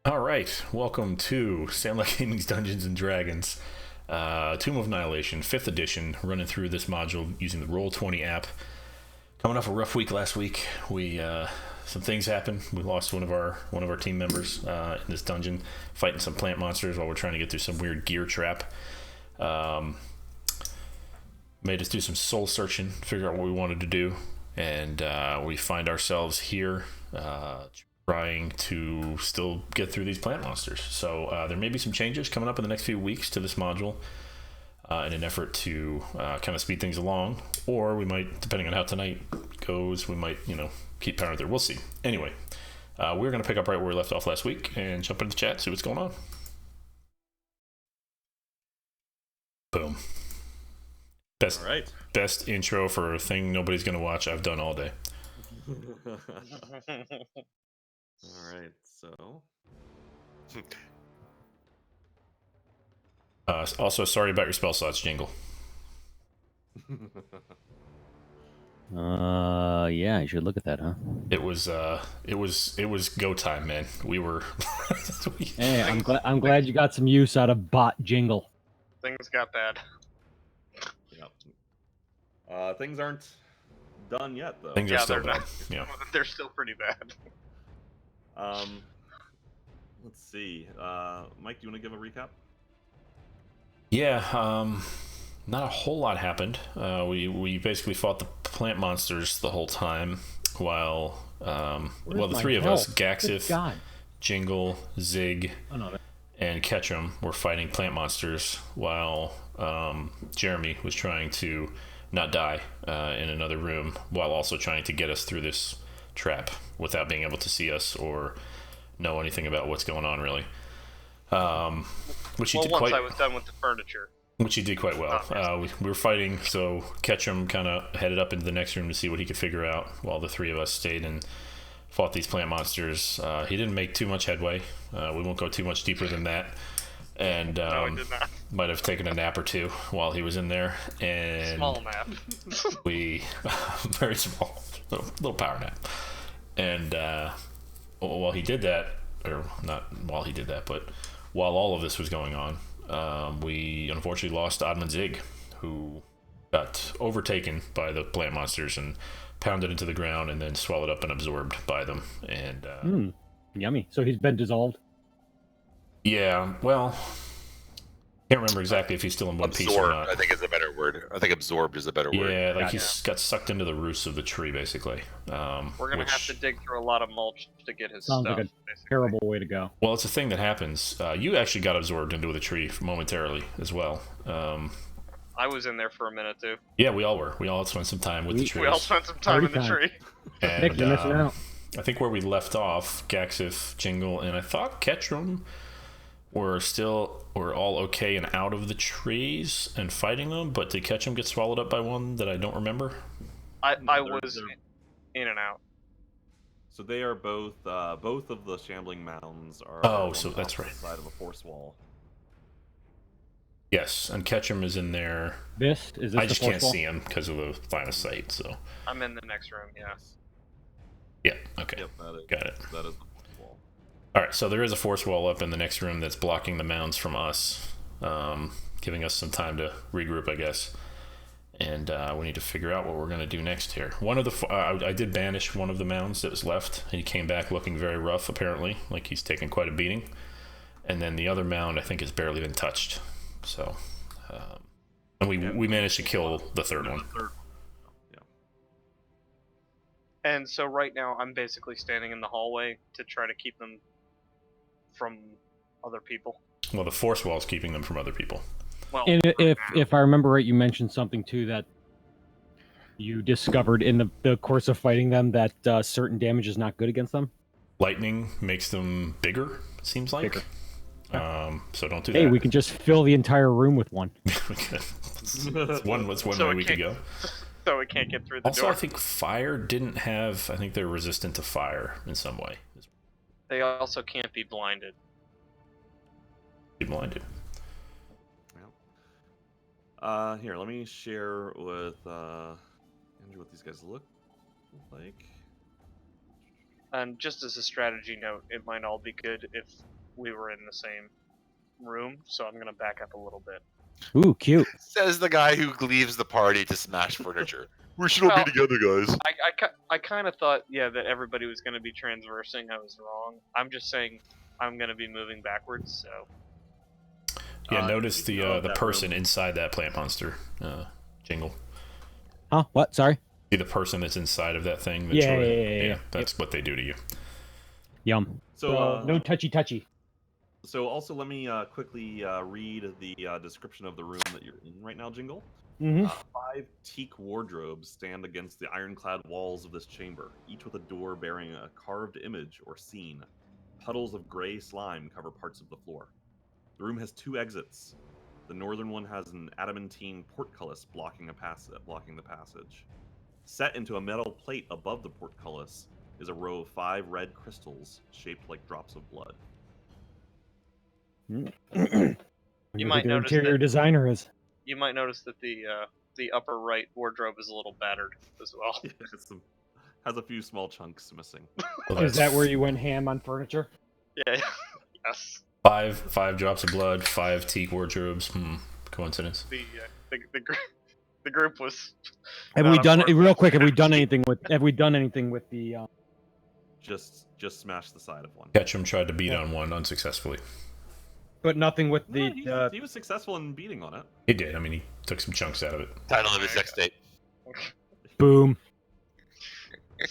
All right, welcome to Sandlot Gaming's Dungeons and Dragons, Tomb of Annihilation, 5th edition. Running through this module using the Roll20 app. Coming off a rough week last week. We some things happened. We lost one of our team members in this dungeon, fighting some plant monsters while we're trying to get through some weird gear trap. Made us do some soul searching, figure out what we wanted to do, and we find ourselves here. Trying to still get through these plant monsters. So there may be some changes coming up in the next few weeks to this module in an effort to kind of speed things along, or we might, depending on how tonight goes, we might, keep powering through. We'll see. Anyway, we're going to pick up right where we left off last week and jump into the chat, see what's going on. Boom. Best intro for a thing nobody's going to watch I've done all day. All right, so. Also, sorry about your spell slots, Jingle. Yeah, you should look at that, huh? It was go time, man. We were. Hey, I'm glad you got some use out of bot Jingle. Things got bad. Yep. Things aren't done yet, though. Things are still bad. Yeah, they're still pretty bad. Let's see. Mike, do you want to give a recap? Yeah. Not a whole lot happened. We basically fought the plant monsters the whole time, while the three of us, Gaxif, Jingle, Zig, and Ketchum, were fighting plant monsters, while Jeremy was trying to not die in another room, while also trying to get us through this trap without being able to see us or know anything about what's going on, really. Which he did once I was done with the furniture. Which he did quite well. We were fighting, so Ketchum kind of headed up into the next room to see what he could figure out, while the three of us stayed and fought these plant monsters. He didn't make too much headway. We won't go too much deeper than that. And no, he did not. Might have taken a nap or two while he was in there. And small nap. We very small, little power nap. And while he did that, or not while he did that, but while all of this was going on, we unfortunately lost Oddman Zig, who got overtaken by the plant monsters and pounded into the ground and then swallowed up and absorbed by them. And yummy. So he's been dissolved? Yeah, well, can't remember exactly if he's still in one piece or not. I think is a better word. I think absorbed is a better word. Yeah, like he's got sucked into the roots of the tree, basically. We're going to have to dig through a lot of mulch to get his stuff. Sounds like a terrible way to go. Well, it's a thing that happens. You actually got absorbed into the tree momentarily as well. I was in there for a minute, too. Yeah, we all were. We all spent some time with the trees. We all spent some time in the tree. And, Nick, you're missing out. I think where we left off, Gaxif, Jingle, and I thought Ketchum were all okay and out of the trees and fighting them, but did Ketchum get swallowed up by one that I don't remember? I was in and out. So they are both of the shambling mounds are so that's right. Side of a force wall. Yes, and Ketchum is in there. Is this I just the can't wall? see him because of the line of sight, so. I'm in the next room, yes. Yeah, okay. Yep, Got it. That is the force wall. Alright, so there is a force wall up in the next room that's blocking the mounds from us, giving us some time to regroup, I guess. And we need to figure out what we're going to do next here. One of the I did banish one of the mounds that was left, and he came back looking very rough, apparently, like he's taken quite a beating. And then the other mound, I think, has barely been touched. So, and we managed to kill the third one. Yeah. And so right now, I'm basically standing in the hallway to try to keep them from other people. Well, the force wall is keeping them from other people. Well, And if I remember right, you mentioned something too that you discovered in the course of fighting them that certain damage is not good against them. Lightning makes them bigger, it seems like. Bigger. So don't do that. Hey, we can just fill the entire room with one. That's one way we could go. So it can't get through the also, door. I think fire didn't have. I think they're resistant to fire in some way. They also can't be blinded. Be blinded. Here, let me share with Andrew what these guys look like. And just as a strategy note, it might all be good if we were in the same room, so I'm gonna back up a little bit. Ooh, cute. Says the guy who leaves the party to smash furniture. We should all be together, guys. I kind of thought, yeah, that everybody was gonna be transversing. I was wrong. I'm just saying I'm gonna be moving backwards, so. Yeah, notice the person inside that plant monster, Jingle. Huh? What? Sorry? See the person that's inside of that thing? Yeah. That's what they do to you. Yum. So no touchy. So also let me quickly read the description of the room that you're in right now, Jingle. Mm-hmm. 5 teak wardrobes stand against the ironclad walls of this chamber, each with a door bearing a carved image or scene. Puddles of gray slime cover parts of the floor. The room has 2 exits. The northern one has an adamantine portcullis blocking the passage. Set into a metal plate above the portcullis is a row of 5 red crystals shaped like drops of blood. You might the notice interior that- designer is. You might notice that the upper right wardrobe is a little battered as well. Yeah, has a few small chunks missing. Well, Is that where you went ham on furniture? Yeah. Yes. 5 drops of blood, 5 teak wardrobes? Coincidence. The group was. Have we done real quick? Have we done anything with the? Just smash the side of one. Ketchum tried to beat on one unsuccessfully. But nothing with the. Yeah, he was successful in beating on it. He did. I mean, he took some chunks out of it. Title of his sex tape. Boom.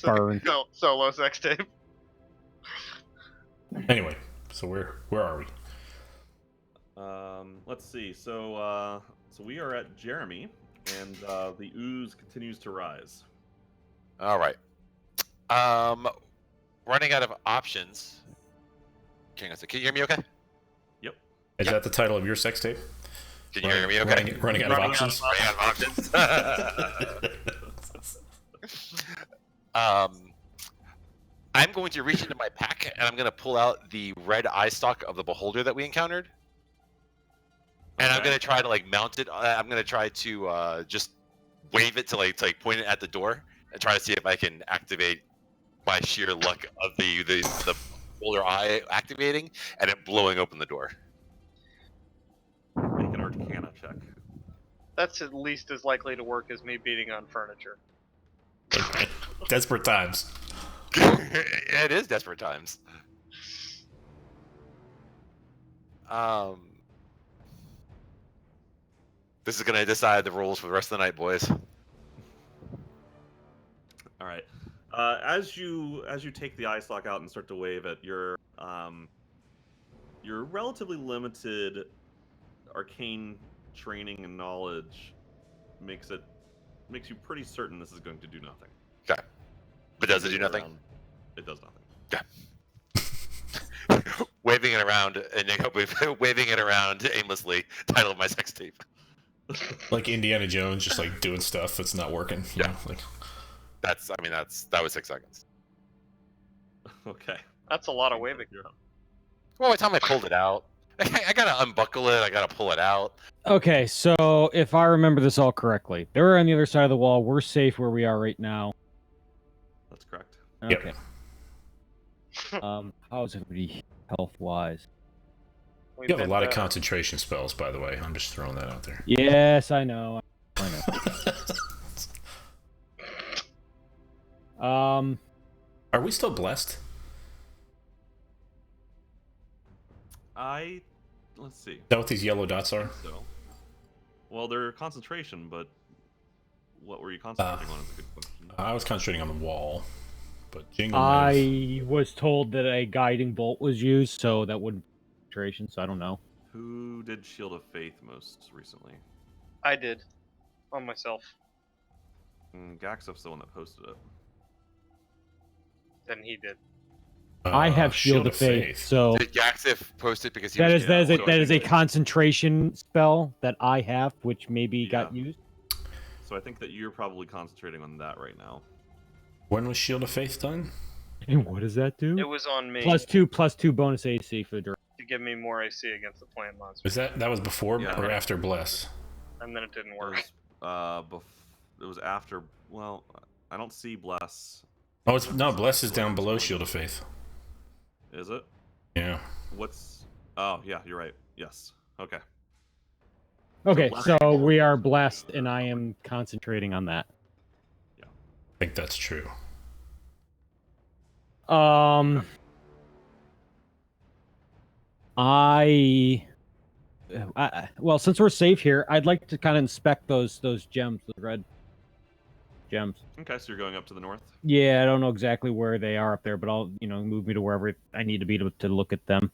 Burn. Solo sex tape. Anyway, so where are we? Let's see. So we are at Jeremy, and the ooze continues to rise. All right. Running out of options. Can you hear me okay? Yep. Is that the title of your sex tape? Can you hear me okay? Running out of options. Running out of options. I'm going to reach into my pack and I'm going to pull out the red eye stalk of the beholder that we encountered. And I'm going to try to like mount it. I'm going to try to just wave it to like point it at the door and try to see if I can activate by sheer luck of the beholder eye activating and it blowing open the door. Make an Arcana check. That's at least as likely to work as me beating on furniture. Desperate times. It is desperate times. This is going to decide the rules for the rest of the night, boys. All right. As you take the eye stalk out and start to wave it, your relatively limited arcane training and knowledge makes you pretty certain this is going to do nothing. Okay. But does it do nothing? It does nothing. Okay. Waving it around and waving it around aimlessly. Title of my sex tape. Like Indiana Jones, just like doing stuff that's not working. You know, like... That was 6 seconds. Okay. That's a lot of waving. Well, by the time I pulled it out, I gotta unbuckle it. I gotta pull it out. Okay, so if I remember this all correctly, they were on the other side of the wall. We're safe where we are right now. That's correct. Okay. How's everybody health-wise? You have a lot of concentration spells, by the way. I'm just throwing that out there. Yes, I know. Are we still blessed? Let's see. Is that what these yellow dots are? So, well, they're concentration, but what were you concentrating on is a good question. I was concentrating on the wall, but Jingle. I was told that a guiding bolt was used, so that wouldn't be concentration. So I don't know. Who did Shield of Faith most recently? I did. On myself. Gaxif's the one that posted it. Then he did. I have Shield of Faith, so Did Gaxif post it because he that was is a concentration spell that I have, which maybe got used. So I think that you're probably concentrating on that right now. When was Shield of Faith done? And what does that do? It was on me. +2 bonus AC for the. To give me more AC against the plant monster. Is that was before or after Bless? And then it didn't work. It was after. Well, I don't see Bless. Oh, Bless is down below Shield of Faith. Is it? Yeah. What's? Oh, yeah, you're right. Yes. Okay. Okay, So so we are blessed, and I am concentrating on that. Yeah. I think that's true. Well, since we're safe here, I'd like to kind of inspect those gems, the red gems. Okay, so you're going up to the north. Yeah, I don't know exactly where they are up there, but I'll move me to wherever I need to be to look at them.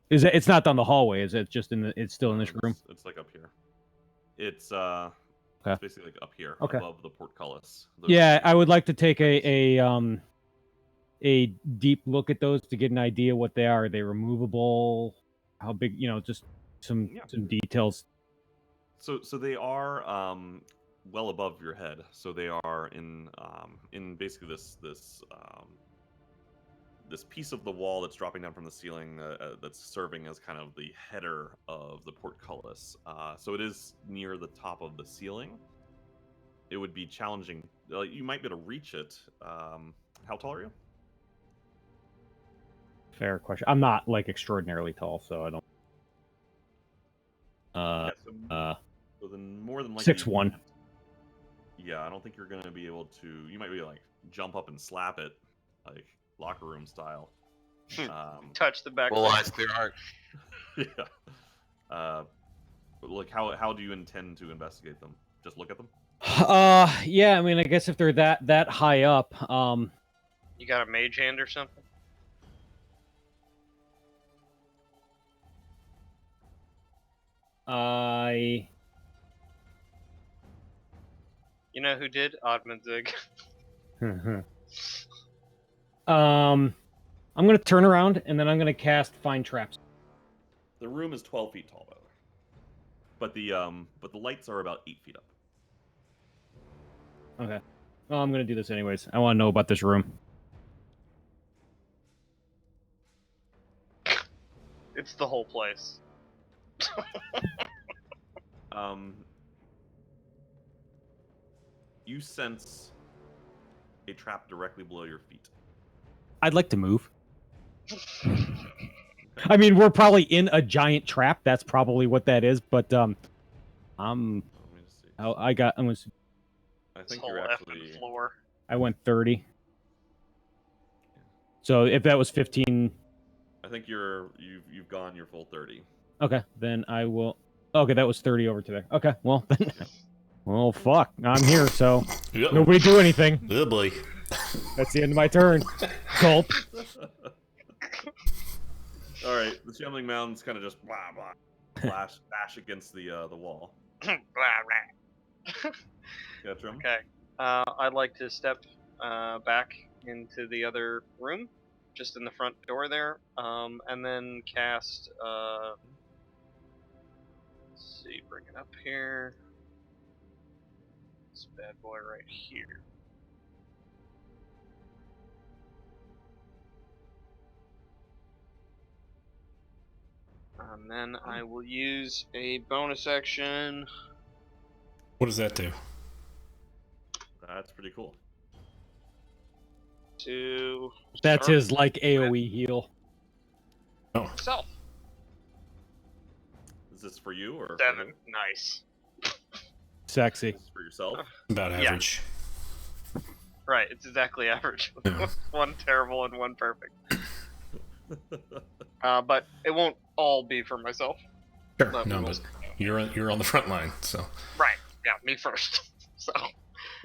Is it? It's not down the hallway, is it? Just in the? It's still in this room. It's like up here. It's Okay. It's basically like up here, Okay. above the portcullis. Yeah, I would like to take a deep look at those to get an idea what they are. Are they removable? How big? Just some details. So they are well above your head. So they are in basically this piece of the wall that's dropping down from the ceiling that's serving as kind of the header of the portcullis. So it is near the top of the ceiling. It would be challenging. You might be able to reach it. How tall are you? Fair question. I'm not like extraordinarily tall, so I don't. So then more than likely 6'1". Yeah, I don't think you're gonna be able to. You might be like jump up and slap it, like locker room style. Touch the back. Well, eyes, clear heart. Yeah. But like, how do you intend to investigate them? Just look at them. Yeah. I mean, I guess if they're that high up, You got a mage hand or something? You know who did? Oddmanzig. I'm gonna turn around and then I'm gonna cast Find Traps. The room is 12 feet tall, by the way. But the lights are about 8 feet up. Okay. Well, I'm gonna do this anyways. I want to know about this room. It's the whole place. You sense a trap directly below your feet. I'd like to move. I mean, we're probably in a giant trap. That's probably what that is. But Let me just see. I think whole you're effing actually. floor. I went 30. So if that was 15. I think you've gone your full 30. Okay, then I will. Okay, that was 30 over to there. Okay, well then. Well, fuck. I'm here, so nobody do anything. Oh boy. That's the end of my turn. Gulp. All right, the shambling mounds kind of just blah blah bash against the wall. Blah, blah. Gotcha. Okay. I'd like to step back into the other room, just in the front door there, and then cast. Let's see, bring it up here. This bad boy right here. And then I will use a bonus action. What does that do? That's pretty cool. To That's start his like AoE heal. Oh, self. Is this for you or 7. For him? Nice. Sexy. This is for yourself? about average. Right, it's exactly average. Yeah. One terrible and one perfect. But it won't all be for myself. Sure. But No, we will- but you're on the front line, so Right. Yeah, me first. So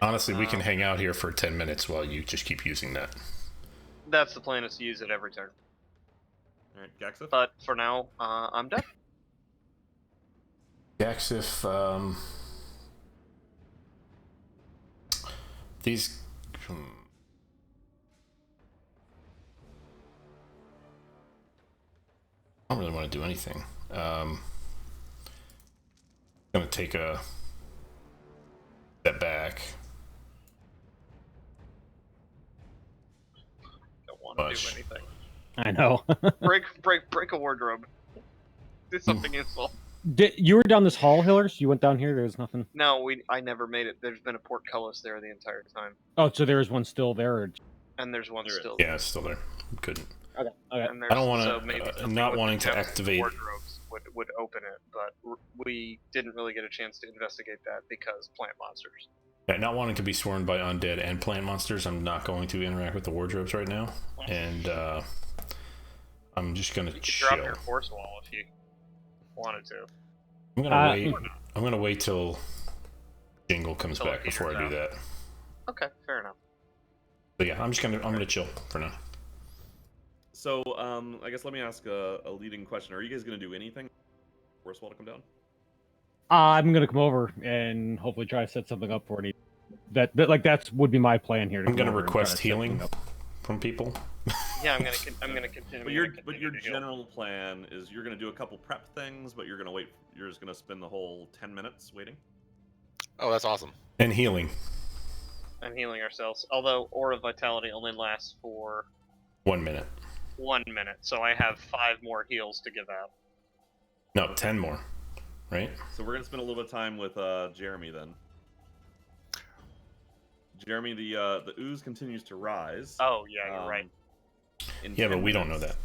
honestly, we can hang out here for 10 minutes while you just keep using that. that's the plan, is to use it every turn. All right, Gaxif. But for now, I'm done. Gaxif, these. I don't really want to do anything. Gonna take a step back. Don't want to Push. do anything. I know. Break a wardrobe. Do something useful. You were down this hall, Hillers? You went down here? There's nothing. No, I never made it. There's been a portcullis there the entire time, Oh, so there is one still there. and there's one There is. still. Yeah, it's still there. Couldn't. Okay. And I don't want so to, maybe not with wanting the to chest activate. wardrobes would open it, but we didn't really get a chance to investigate that because plant monsters. Yeah, not wanting to be swarmed by undead and plant monsters, I'm not going to interact with the wardrobes right now, and I'm just gonna chill. Drop your force wall if you wanted to. I'm gonna wait. I'm gonna wait till Jingle comes Till back before I do that. Okay, fair enough. But yeah, I'm gonna chill for now. So, I guess let me ask a leading question. Are you guys gonna do anything? Force wall to come down? I'm gonna come over and hopefully try to set something up for it. That's would be my plan here. I'm gonna request healing from people. Yeah, I'm gonna continue. But your general plan is you're gonna do a couple prep things, but you're gonna wait. You're just gonna spend the whole 10 minutes waiting. Oh, that's awesome. And healing. And healing ourselves. Although Aura Vitality only lasts for 1 minute. 1 minute, so I have 5 more heals to give out. No, 10 more. Right? So we're gonna spend a little bit of time with Jeremy then. Jeremy, the ooze continues to rise. Oh yeah, you're right. Yeah, but we don't know that.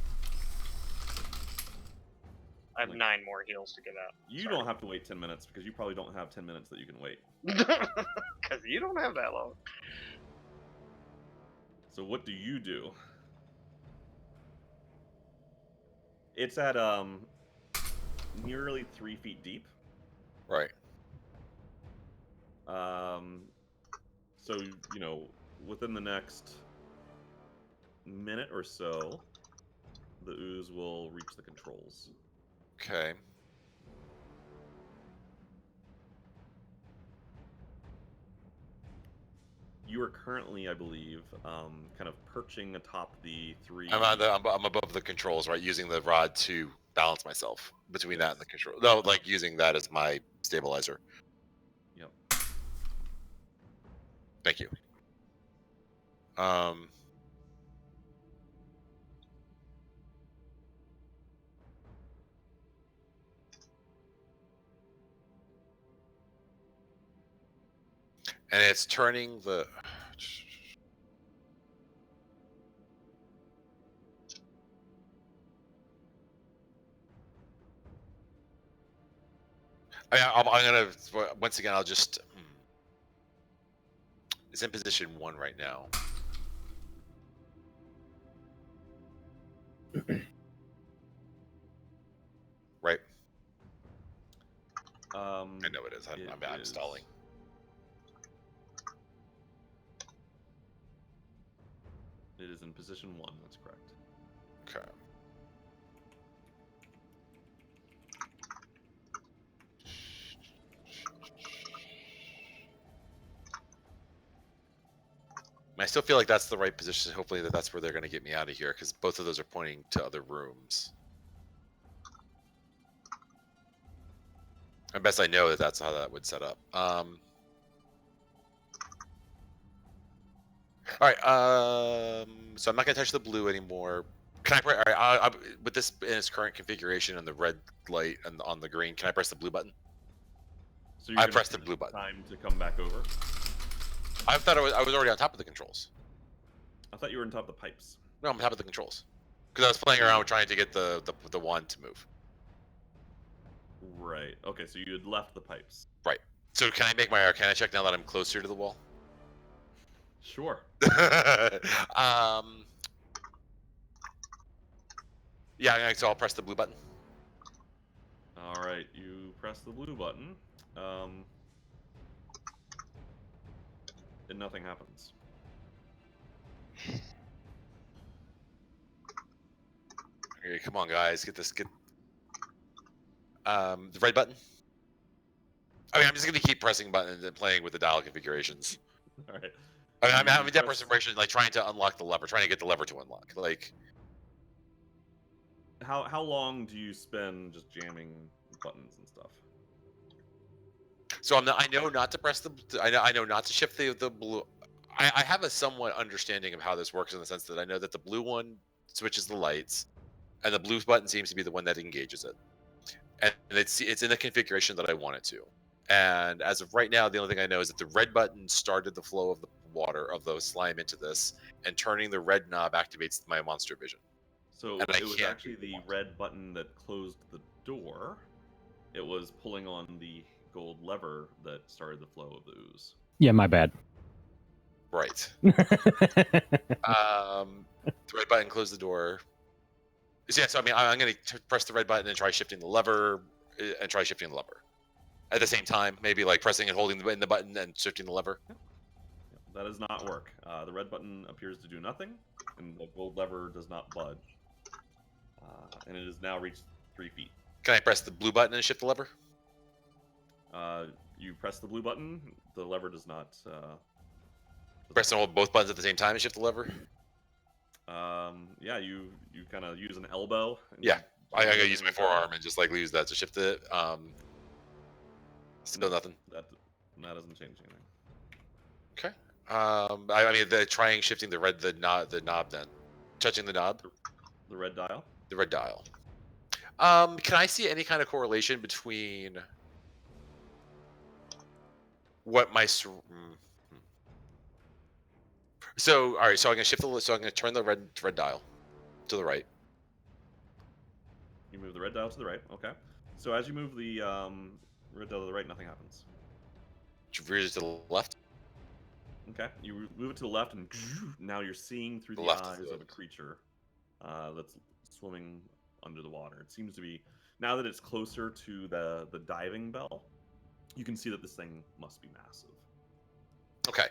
I have 9 more heals to give out. You don't have to wait 10 minutes because you probably don't have 10 minutes that you can wait. Because you don't have that long. So what do you do? It's at nearly 3 feet deep. Right. So within the next minute or so, the ooze will reach the controls. Okay. You are currently, I believe, kind of perching atop the 3. I'm above the controls, right? Using the rod to balance myself between that and the control. No, like using that as my stabilizer. Yep. Thank you. And it's turning the. I'm gonna once again. I'll just. It's in position 1 right now. Right. I know it is. I'm stalling. It is in position 1. That's correct. Okay. I still feel like that's the right position. Hopefully that's where they're going to get me out of here, because both of those are pointing to other rooms. I best I know that that's how that would set up. All right. So I'm not going to touch the blue anymore. Can I? All right. With this in its current configuration and the red light and on the green, can I press the blue button? So I pressed the blue button. Time to come back over. I thought I was already on top of the controls. I thought you were on top of the pipes. No, I'm on top of the controls. Because I was playing around trying to get the wand to move. Right. Okay, so you had left the pipes. Right. So can I make my Arcana check now that I'm closer to the wall? Sure. Yeah, so I'll press the blue button. All right, you press the blue button. And nothing happens. Okay, come on, guys, get the red button. I mean, I'm just gonna keep pressing buttons and playing with the dial configurations. All right. I mean, I'm having desperation, like trying to unlock the lever, trying to get the lever to unlock. Like, how long do you spend just jamming buttons and stuff? So I know not to press the. I know not to shift the blue. I have a somewhat understanding of how this works in the sense that I know that the blue one switches the lights, and the blue button seems to be the one that engages it, and it's in the configuration that I want it to. And as of right now, the only thing I know is that the red button started the flow of the water of the slime into this, and turning the red knob activates my monster vision. So And I it was can't actually the red button that closed the door. It was pulling on the gold lever that started the flow of the ooze. Yeah, my bad. Right. The red button closed the door. So, yeah, so I mean, I'm going to press the red button and try shifting the lever, at the same time. Maybe like pressing and holding the button and shifting the lever. That does not work. The red button appears to do nothing, and the gold lever does not budge. And it has now reached 3 feet. Can I press the blue button and shift the lever? You press the blue button, the lever does not. Press and hold both buttons at the same time and shift the lever? Yeah, you kind of use an elbow. Yeah, I gotta use my forearm and just like use that to shift it. Still nothing. That doesn't change anything. Okay. I mean, trying shifting the knob then, touching the knob. The red dial. The red dial. Can I see any kind of correlation between what my So all right, so I'm gonna shift so I'm gonna turn the red dial to the right. You move the red dial to the right. Okay. So as you move the red dial to the right, nothing happens. Reverse to the left. Okay. You move it to the left, and now you're seeing through the eyes of a creature that's swimming under the water. It seems to be, now that it's closer to the diving bell, you can see that this thing must be massive. Okay.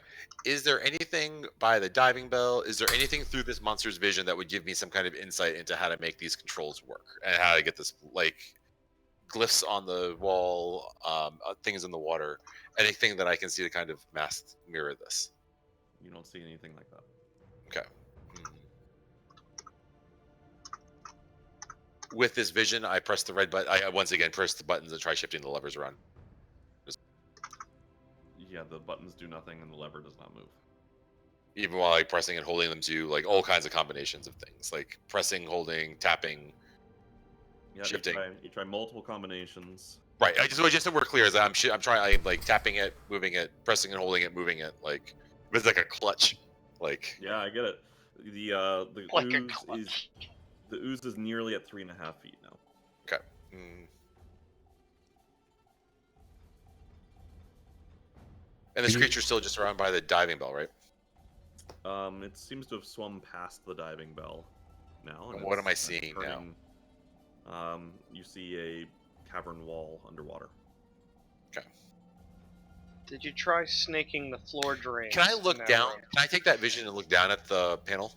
Is there anything by the diving bell? Is there anything through this monster's vision that would give me some kind of insight into how to make these controls work and how to get this, like, glyphs on the wall, things in the water, anything that I can see to kind of mirror this? You don't see anything like that. Okay. With this vision, I press the red button. I once again press the buttons and try shifting the levers around. Yeah, the buttons do nothing and the lever does not move. Even while like pressing and holding them to like all kinds of combinations of things, like pressing, holding, tapping, shifting. You try multiple combinations. Right. Just so we're clear, is I'm trying, I'm like tapping it, moving it, pressing and holding it, moving it, like it's like a clutch. Like. Yeah, I get it. The Like the ooze is nearly at 3.5 feet now. Okay. And this creature's still just around by the diving bell, right? It seems to have swum past the diving bell now. And what am I seeing now? You see a cavern wall underwater. Okay. Did you try snaking the floor drain? Can I look down? Can I take that vision and look down at the panel?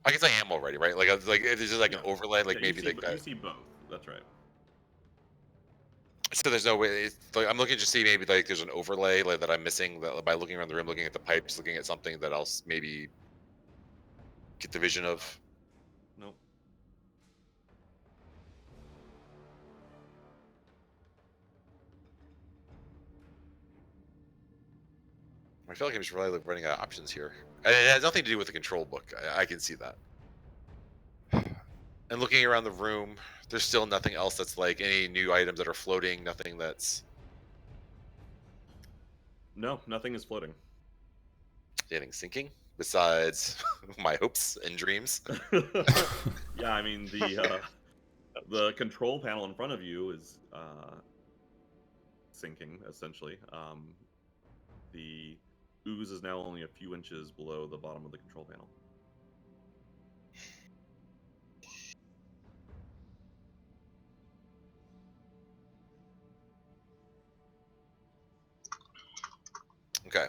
I guess I am already, right? Like if there's just like an overlay, like maybe like that. You see both. That's right. So there's no way. Like, I'm looking to see maybe like there's an overlay like that I'm missing that by looking around the room, looking at the pipes, looking at something that else maybe get the vision of. Nope. I feel like I'm just really like, running out of options here. And it has nothing to do with the control book. I can see that. And looking around the room, there's still nothing else that's like any new items that are floating, nothing that's... No, nothing is floating. Anything sinking besides my hopes and dreams? Yeah, I mean, the control panel in front of you is sinking, essentially. The ooze is now only a few inches below the bottom of the control panel. Okay.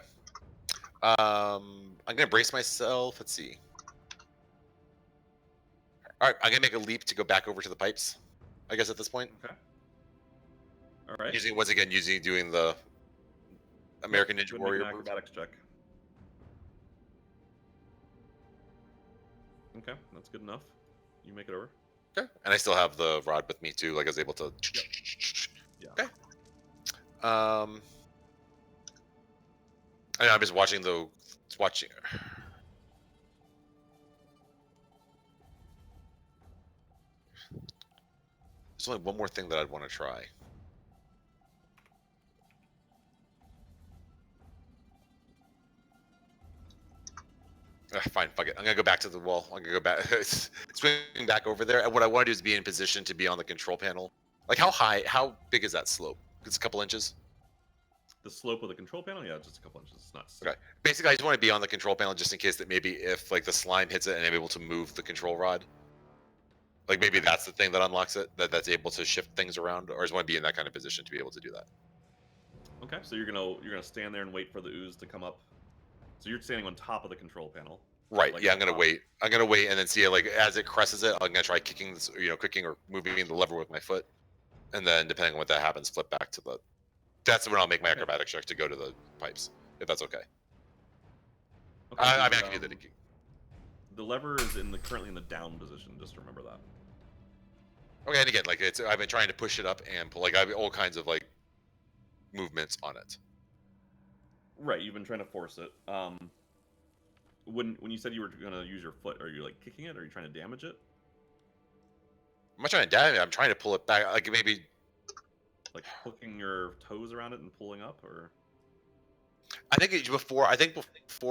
I'm gonna brace myself. Let's see. All right, I'm gonna make a leap to go back over to the pipes. I guess at this point. Okay. All right. Doing the American Ninja Warrior move. Acrobatics check. Okay, that's good enough. You make it over. Okay, and I still have the rod with me too. Like I was able to. Yeah. Okay. I'm just watching the. Watching. There's only one more thing that I'd want to try. Fine, fuck it. I'm gonna go back to the wall. I'm gonna go back, swing back over there. And what I want to do is be in position to be on the control panel. Like, how big is that slope? It's a couple inches. The slope of the control panel, yeah, just a couple inches. It's not. Okay. Basically, I just want to be on the control panel just in case that maybe if like the slime hits it and I'm able to move the control rod. Like maybe that's the thing that unlocks it, that's able to shift things around, or I just want to be in that kind of position to be able to do that. Okay, so you're gonna stand there and wait for the ooze to come up. So you're standing on top of the control panel. Right. Like Yeah, I'm gonna wait. I'm gonna wait and then see it like as it cresses it. I'm gonna try kicking this, kicking or moving the lever with my foot, and then depending on what that happens, flip back to the. That's when I'll make my acrobatic check to go to the pipes, if that's okay. Okay, I mean, I can do that. The lever is currently in the down position. Just remember that. Okay, and again, like I've been trying to push it up and pull. Like I have all kinds of like movements on it. Right, you've been trying to force it. When you said you were gonna use your foot, are you like kicking it? Or are you trying to damage it? I'm not trying to damage it. I'm trying to pull it back. Like maybe. Like hooking your toes around it and pulling up, or? I think before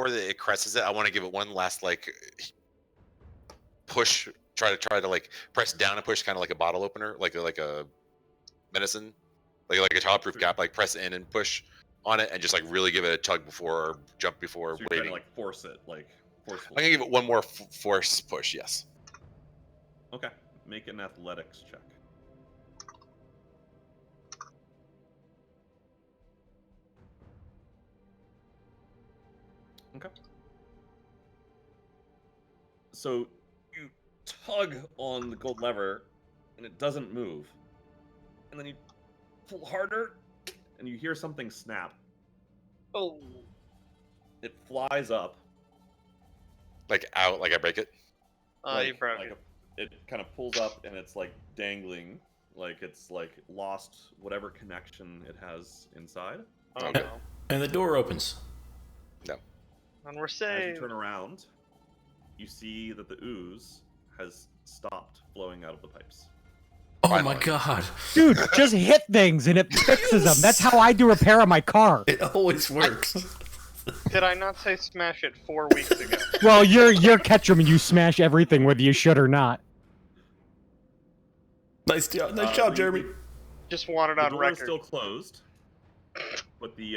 it cresses it, I want to give it one last like push. Try to like press down and push, kind of like a bottle opener, like a medicine, like a childproof gap. Like press in and push on it, and just like really give it a tug or jump before so you're waiting. Trying to like force it, like forcefully. I'm gonna give it one more force push. Yes. Okay, make an athletics check. Okay. So you tug on the gold lever, and it doesn't move. And then you pull harder, and you hear something snap. Oh. It flies up. Like out, like I break it. You broke it. It kind of pulls up, and it's like dangling, like it's like lost whatever connection it has inside. Oh, Okay. no. And the door opens. No. And we're As you saved. turn around, you see that the ooze has stopped flowing out of the pipes. Oh Finally. my god. Dude, just hit things and it fixes them. That's how I do repair on my car. It always works. Did I not say smash it 4 weeks ago? Well, you're Ketchum and you smash everything whether you should or not. Nice job, Jeremy. Just want it The on door record. is still closed, but the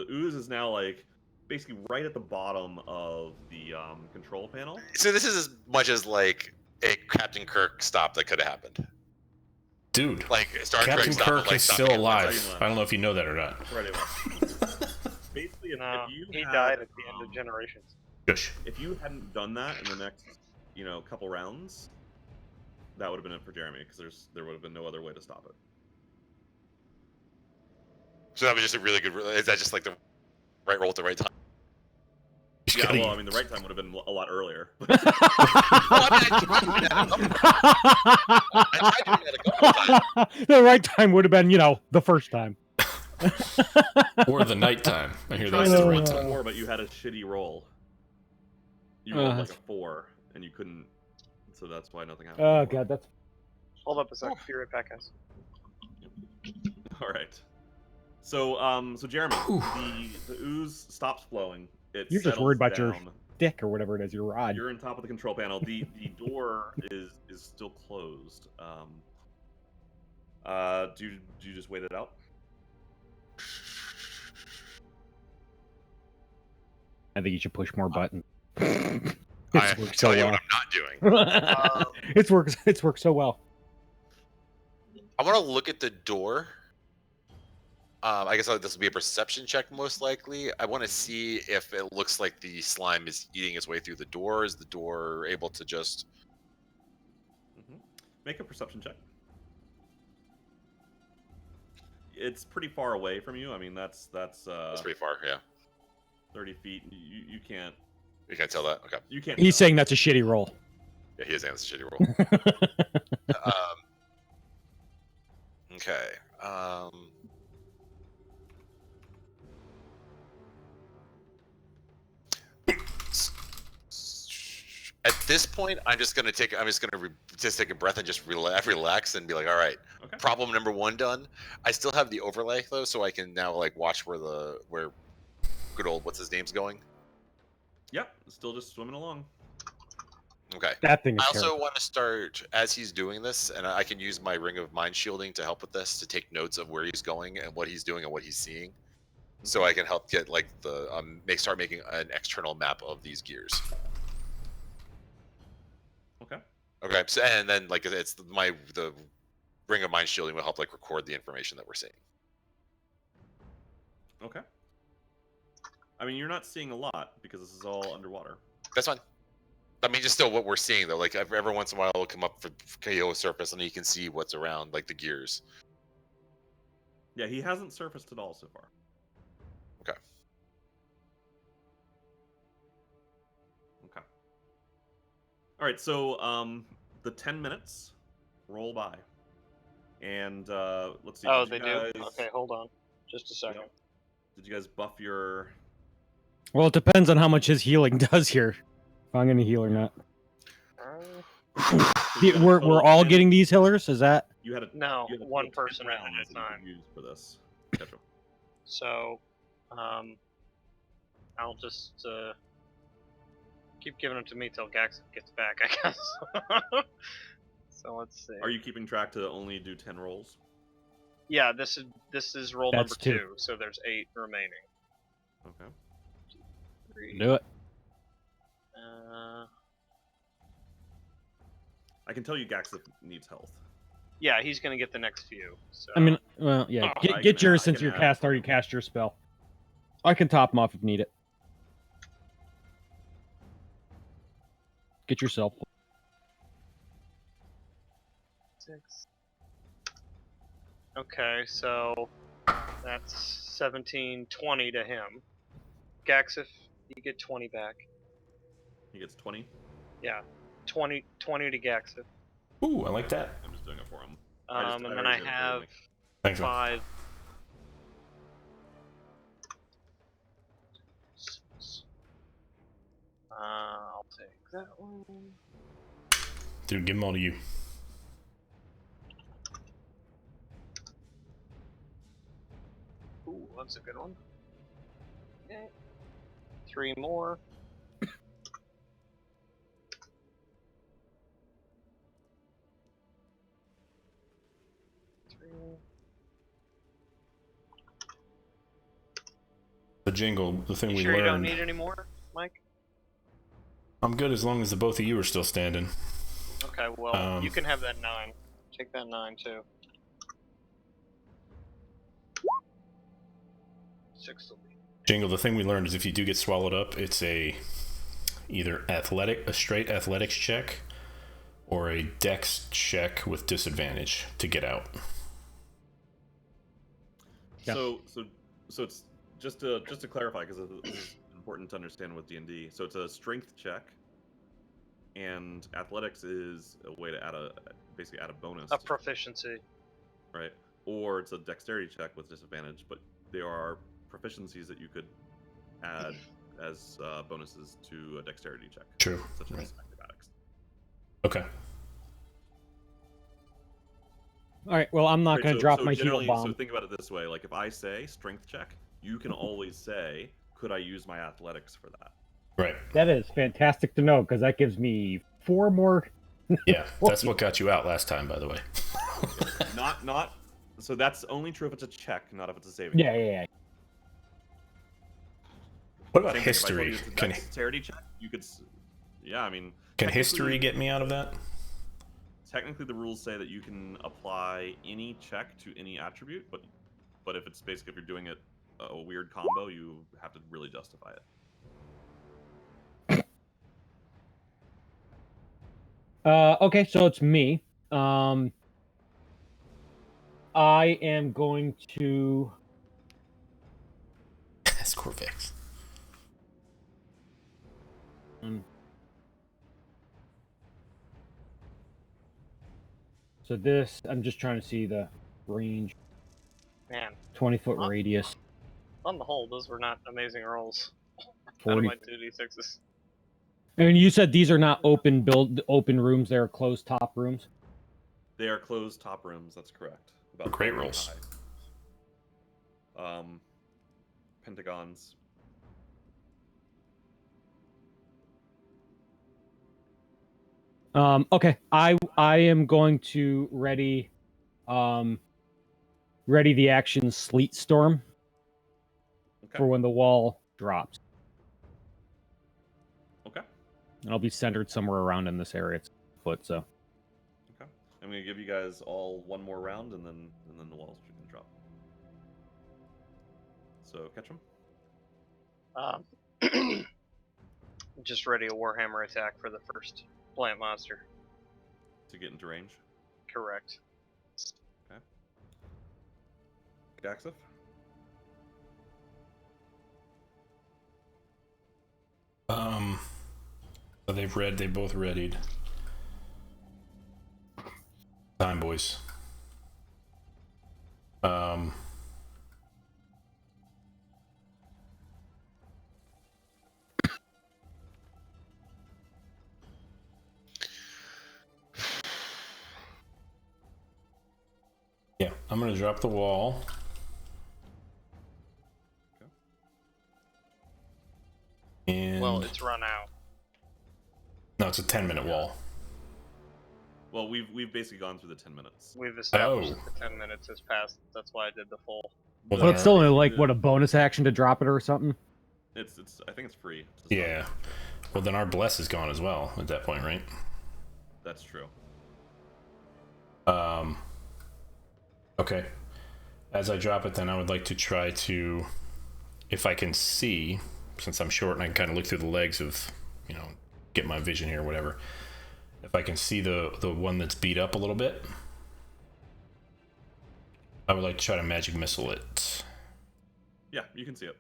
ooze is now like basically right at the bottom of the control panel. So this is as much as like a Captain Kirk stop that could have happened. Dude, Like Star Trek Captain stop, Kirk like, is stopping still at alive. Right. I don't know if you know that or not. Right away. Basically, No, if you he had, died at the end of Generations. Shush. If you hadn't done that in the next, couple rounds, that would have been it for Jeremy because there would have been no other way to stop it. So that was just a really good. Is that just like the right roll at the right time? Yeah, well, I mean, the right time would have been a lot earlier. The right time would have been, the first time. Or the nighttime. I hear that's the right time. 4, but you had a shitty roll. You rolled like a 4, and you couldn't. So that's why nothing happened. Oh god, that's Hold up a sec. Be right back, guys. All right. So, Jeremy, the ooze stops flowing. It You're just settles worried about your down. dick or whatever it is, your rod. You're on top of the control panel. The door is still closed. Do you just wait it out? I think you should push more buttons. I have to tell you what I'm not doing. It's worked so well. I want to look at the door. I guess this will be a perception check, most likely. I want to see if it looks like the slime is eating its way through the door. Is the door able to just... Make a perception check. It's pretty far away from you. I mean, that's That's pretty far, yeah. 30 feet. You can't. You can't tell that? Okay. You can't. He's tell. saying that's a shitty roll. Yeah, he is saying it's a shitty roll. Okay. At this point, I'm just gonna take a breath and just relax and be like, all right, Okay. problem number 1 done. I still have the overlay though, so I can now like watch where good old what's his name's going. Yep, still just swimming along. Okay. That thing is I also terrible. want to start as he's doing this, and I can use my ring of mind shielding to help with this, to take notes of where he's going and what he's doing and what he's seeing, so I can help get like the start making an external map of these gears. Okay. Okay. So, and then like it's the ring of mind shielding will help like record the information that we're seeing. Okay. I mean, you're not seeing a lot because this is all underwater. That's fine. I mean, just still what we're seeing though. Like every once in a while, it'll come up for KO surface, and you can see what's around, like the gears. Yeah, he hasn't surfaced at all so far. Okay. Okay. All right. So the 10 minutes roll by, and let's see. Oh, did they you do? guys- Okay, hold on. Just a second. Yep. Did you guys buff your? Well, it depends on how much his healing does here. If I'm gonna heal or not. You had a We're total all 10 getting these healers. Is that? You had a No, you had a one total 10 person at rounds a that you time. could use for this schedule. So, I'll just keep giving them to me till Gax gets back, I guess. So let's see. Are you keeping track to only do 10 rolls? Yeah, this is roll That's number 2. 2, so there's 8 remaining. Okay. 3. Do it. I can tell you Gaxif needs health. Yeah, he's gonna get the next few. So. I mean, well, yeah. I Get can yours add- I since can you add cast for already him. cast your spell. I can top him off if need it. Get yourself. 6. Okay, so that's 17, 20 to him. Gaxif, you get 20 back. He gets 20. Yeah, 20 to Gaxif. Ooh, I like that. I'm just doing it for him. And then I already did it for have Mike. Thanks, man. 5. 6. I'll take that one. Dude, give them all to you. Ooh, that's a good one. Okay. 3 more. The jingle, the thing You we sure you don't learned. need any more, Mike? I'm good as long as the both of you are still standing. Okay, well, you can have that 9. Take that 9 too. 6 will be. Jingle, the thing we learned is if you do get swallowed up, it's either a straight athletics check, or a dex check with disadvantage to get out. Yeah. So it's just to clarify, because it's important to understand with D&D. So it's a strength check, and athletics is a way to basically add a bonus. A proficiency. Right. Or it's a dexterity check with disadvantage, but there are proficiencies that you could add as bonuses to a dexterity check. True. Such as Right. acrobatics. Okay. All right. Well, I'm not Right, going to drop so my heal generally, bomb. So think about it this way: like if I say strength check, you can always say, "Could I use my athletics for that?" Right. That is fantastic to know because that gives me 4 more. Yeah, that's what got you out last time, by the way. Not. So that's only true if it's a check, not if it's a saving. Yeah. What about Same thing, if I told history? you it's a dexterity check, you could. Yeah, I mean. Can technically- history get me out of that? Technically, the rules say that you can apply any check to any attribute, but if it's basically if you're doing it a weird combo, you have to really justify it. Okay, so it's me. I am going to. That's Corvex. So this, I'm just trying to see the range. Man, 20-foot radius. on the whole, those were not amazing rolls. Out of 40. my 2d6s. And you said these are not open rooms; they're closed top rooms. They are closed top rooms. That's correct. About Great 12 feet rolls. high. Pentagons. Okay. I am going to ready the action Sleet Storm for when the wall drops. Okay. And I'll be centered somewhere around in this area. It's foot, so. Okay. I'm gonna give you guys all one more round, and then the walls can drop. So catch them. Just ready a Warhammer attack for the first plant monster. To get into range. Correct. Okay. Gaxif. So they both readied. Time, boys. Yeah, I'm gonna drop the wall. Okay. And Well, it's run out. no, it's a 10-minute wall. Well, we've basically gone through the 10 minutes. We've established Oh. that the 10 minutes has passed. That's why I did the full. Well, But it's still only like what, a bonus action to drop it or something? It's I think it's free. To start. Yeah. Well, then our bless is gone as well at that point, right? That's true. Okay. As I drop it, then I would like to try to, if I can see, since I'm short and I can kind of look through the legs of, get my vision here or whatever. If I can see the one that's beat up a little bit, I would like to try to magic missile it. Yeah, you can see it.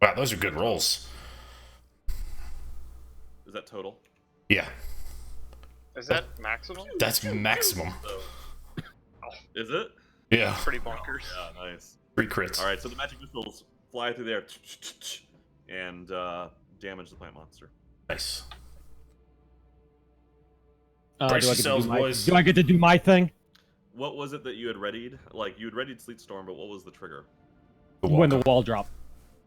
Wow, those are good rolls. Is that total? Yeah, Is that maximum? that's maximum. So, is it? Yeah, Pretty bonkers. Yeah, nice. 3 crits. All right, so the magic missiles fly through there and damage the plant monster. Nice. Do I Brace get to yourselves, do my- boys. Do I get to do my thing? What was it that you had readied? Like, you had readied Sleet Storm, but what was the trigger? When the wall dropped.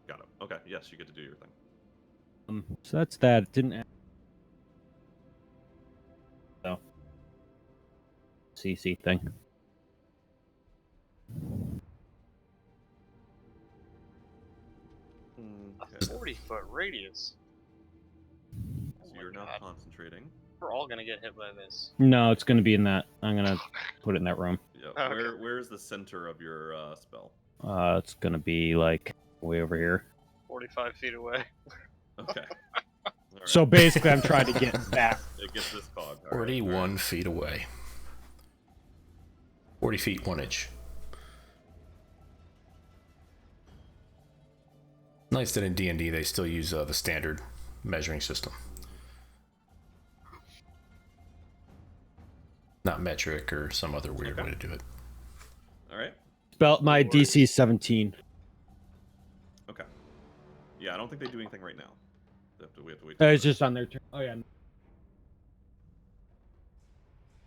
Got it. Okay, yes, you get to do your thing. So that's that. It didn't. So. CC thing. A 40-foot radius. So you're now God. concentrating. We're all gonna get hit by this. No, it's going to be in that. I'm going to put it in that room. Yeah. Okay. Where's the center of your spell? It's going to be like way over here. 45 feet away. Okay. All right. So basically, I'm trying to get back. It gets this cog. All right, 41 all right. feet away. 40 feet, 1 inch. Nice that in D&D they still use the standard measuring system. Not metric or some other weird way to do it. All right. Spell my DC 17. Okay. Yeah, I don't think they do anything right now. We have to wait. It's just on their turn. Oh yeah.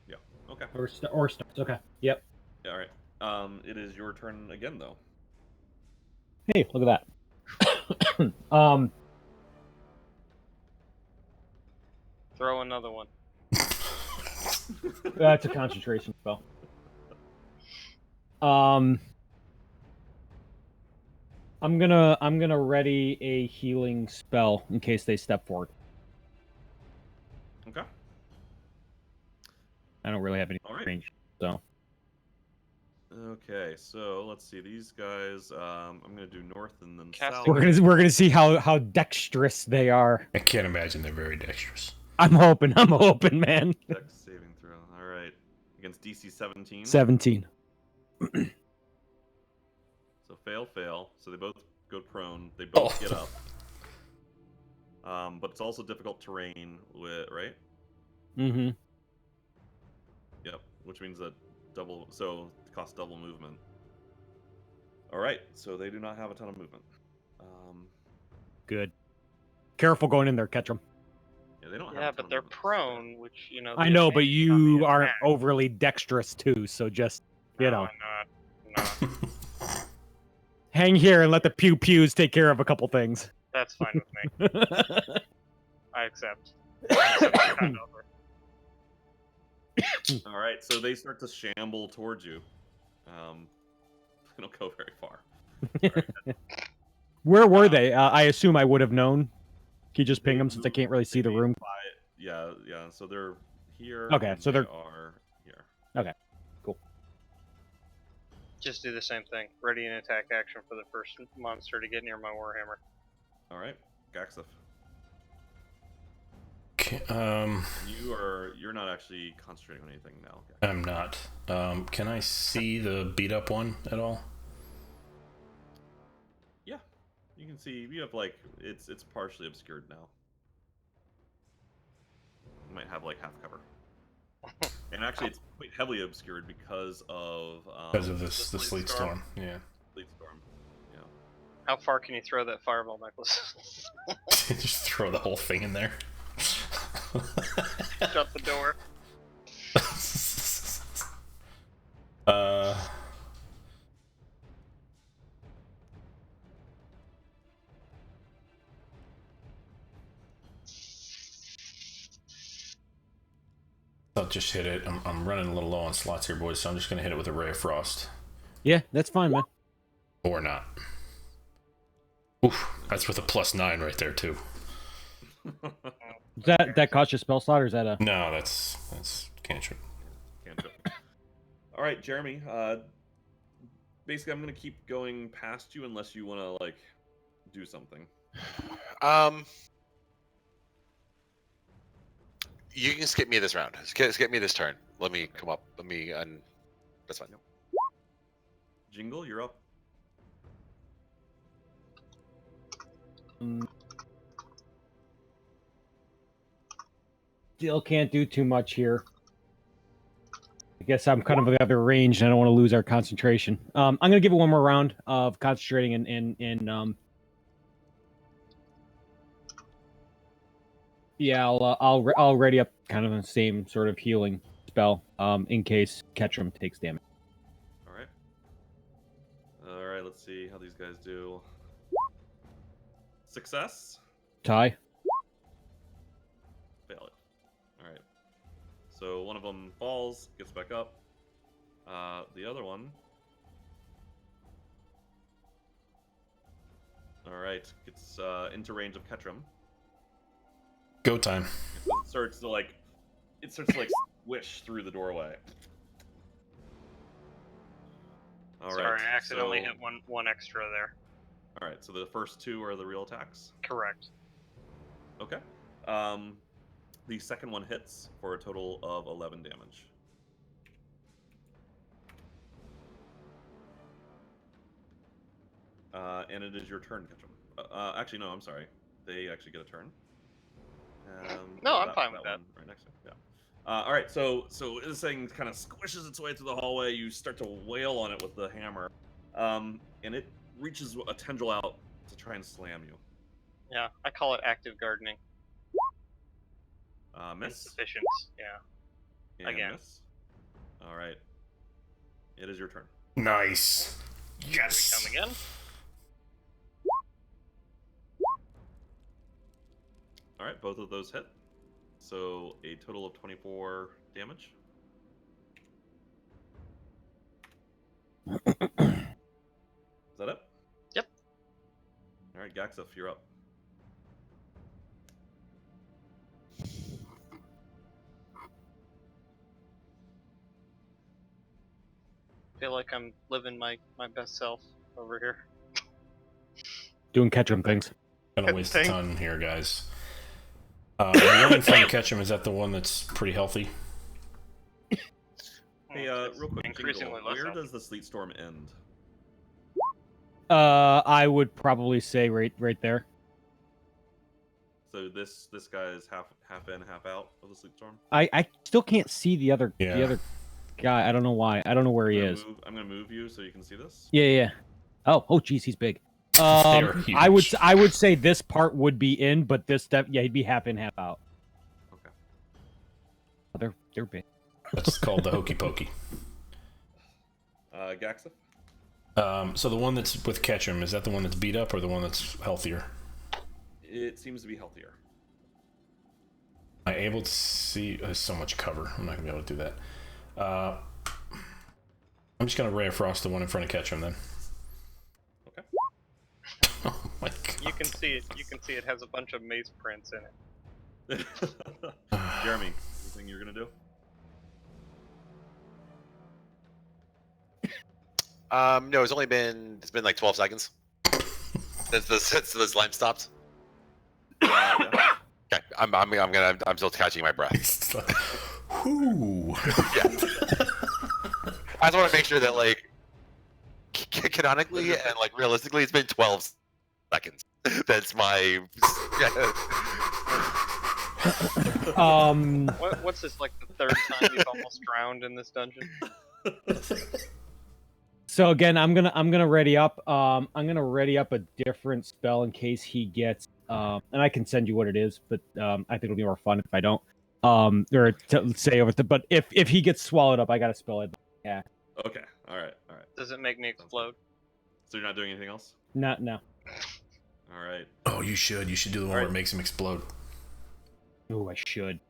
Yeah. Okay. Or starts. Okay. Yep. Yeah, all right. It is your turn again, though. Hey, look at that. Throw another one. That's a concentration spell. I'm gonna ready a healing spell in case they step forward. Okay. I don't really have any All right. range, so. Okay, so let's see. These guys, I'm gonna do north and then south. Casting. We're gonna see how dexterous they are. I can't imagine they're very dexterous. I'm hoping, man. Dex saving throw. All right, against DC 17. 17. So fail. So they both go prone. They both get up. But it's also difficult terrain with right. Mm-hmm. Yep. Which means that so it costs double movement. All right. So they do not have a ton of movement. Good. Careful going in there, catch them. Yeah, they don't have. a Yeah, ton but of they're movement, so- prone, which I know, but the you aren't attack. overly dexterous too, so just No, know. I'm not. hang here and let the pew pews take care of a couple things. That's fine with me. I accept. I kind offer. All right, so they start to shamble towards you. They don't go very far. Right. Where were they? I assume I would have known. Can you just ping them since I can't really see the They room? Yeah. So they're here. Okay, so they they're are here. Okay, cool. Just do the same thing. Ready an attack action for the first monster to get near my Warhammer. All right, Gaxif. Okay, You're not actually concentrating on anything now. I'm not. Can I see the beat up one at all? Yeah, you can see you have like it's partially obscured now. You might have like half cover. And actually, it's quite heavily obscured because of the sleet storm. Yeah. Sleet storm. Yeah. How far can you throw that fireball necklace? Just throw the whole thing in there. Shut the door. I'll just hit it. I'm running a little low on slots here, boys, so I'm just gonna hit it with a Ray of Frost. Yeah, that's fine, man. Or not. Oof, that's with a +9 right there too. That cost you a spell slot, or is that a? No, that's cantrip. Cantrip. All right, Jeremy. Basically, I'm gonna keep going past you unless you want to like do something. You can skip me this round. Skip me this turn. Let me come up. That's fine. Jingle, you're up. Still can't do too much here. I guess I'm kind of the other range, and I don't want to lose our concentration. I'm gonna give it one more round of concentrating and yeah, I'll ready up kind of the same sort of healing spell in case Ketchum takes damage. All right. Let's see how these guys do. Success. Tie. Fail it. All right. So one of them falls, gets back up. The other one. All right, gets into range of Ketchum. Go time. It starts to like squish through the doorway. All right. Sorry, I accidentally hit one extra there. All right, so the first two are the real attacks. Correct. Okay. The second one hits for a total of 11 damage. And it is your turn, Ketchum. Actually, no, I'm sorry. They actually get a turn. No, I'm fine with that. Right next to it. Yeah. All right, so this thing kind of squishes its way through the hallway. You start to wail on it with the hammer, and it reaches a tendril out to try and slam you. Yeah, I call it active gardening. Miss. Insufficient. Yeah. And Again. miss. All right. It is your turn. Nice. Yes. Come again. All right, both of those hit. So a total of 24 damage. Is that it? Yep. All right, Gaxif, you're up. Feel like I'm living my best self over here. Doing Ketchum things. Gonna waste a ton here, guys. The one in front of Ketchum, is that the one that's pretty healthy? Hey, real quick, Increasingly Jingle, less where healthy. does the sleet storm end? I would probably say right there. So this guy is half in, half out of the sleet storm. I still can't see the other Yeah. guy. I don't know why. I don't know where he is. I'm gonna move you so you can see this. Yeah. Oh, geez, he's big. They're huge. I would say this part would be in, but this step, yeah, he'd be half in, half out. Okay. Oh, they're big. That's called the hokey pokey. Gaxif? So the one that's with Ketchum, is that the one that's beat up or the one that's healthier? it seems to be healthier. Am I able to see? There's so much cover. I'm not gonna be able to do that. I'm just gonna Ray of Frost the one in front of Ketchum then. Okay. Oh my god. You can see it. You can see it has a bunch of mace prints in it. Jeremy, anything you're gonna do? No, it's been like 12 seconds since the slime stopped. Yeah. Okay, I'm still catching my breath. Whoo. Yeah. I just want to make sure that like canonically and like realistically, it's been 12 seconds. That's my. What's this, like the third time you've almost drowned in this dungeon? So again, I'm gonna ready up. I'm gonna ready up a different spell in case he gets. And I can send you what it is, but I think it'll be more fun if I don't. Or to say over the. But if he gets swallowed up, I gotta spell it. Yeah. Okay. All right. Does it make me explode? So you're not doing anything else? No. All right. Oh, you should. You should do the one where it makes him explode. Oh, I should.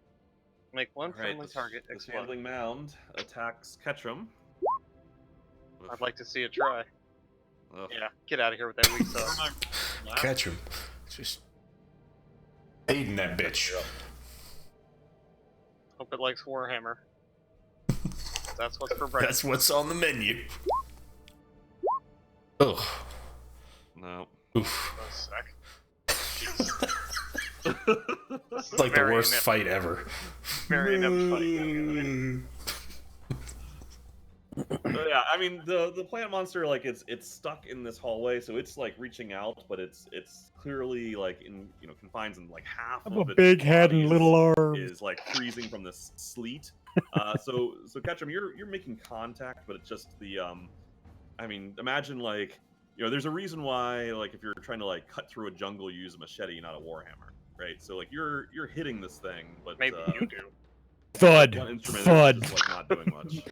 Make one All right. friendly target The explode. shambling mound attacks Ketchum. I'd like to see it try. Ugh. Yeah, get out of here with that weak sauce. Ketchum. Just aiding that bitch. Hope it likes Warhammer. That's what's for breakfast. That's what's on the menu. Ugh. No. Oof. It's like the worst fight ever. Very inept fight. So yeah, I mean the plant monster, like it's stuck in this hallway, so it's like reaching out, but it's clearly like in confines in like half of A its big head body and little arms. is like freezing from this sleet. So Ketchum, you're making contact, but it's just the I mean, imagine like there's a reason why like if you're trying to like cut through a jungle, you use a machete, not a warhammer, right? So like you're hitting this thing, but Maybe you do. Thud. one instrument Thud. is just like not doing much.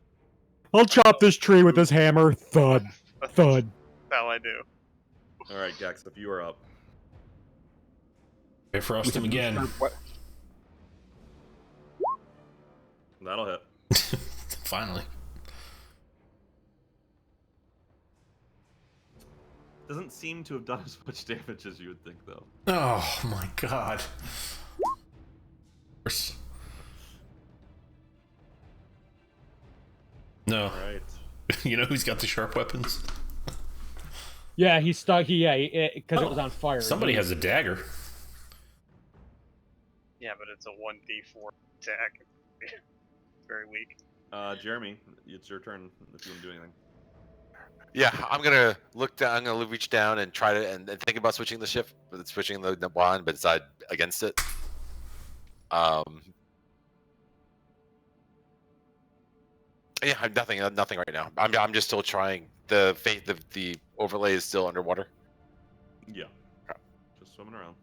I'll chop this tree with this hammer. Thud. Thud. That's how I do. All right, Gex, if you are up. Ray of Frost him again. That'll hit. Finally. Doesn't seem to have done as much damage as you would think, though. Oh my god. No. All right. You know who's got the sharp weapons? Yeah, he's stuck. Because it was on fire. Somebody has a dagger. Yeah, but it's a 1d4 attack. It's very weak. Jeremy, it's your turn if you want to do anything. Yeah, I'm gonna look down. I'm gonna reach down and try to and think about switching the ship, but switching the wand, but decide against it. Yeah, I'm nothing right now. I'm just still trying. The overlay is still underwater. Yeah. Just swimming around.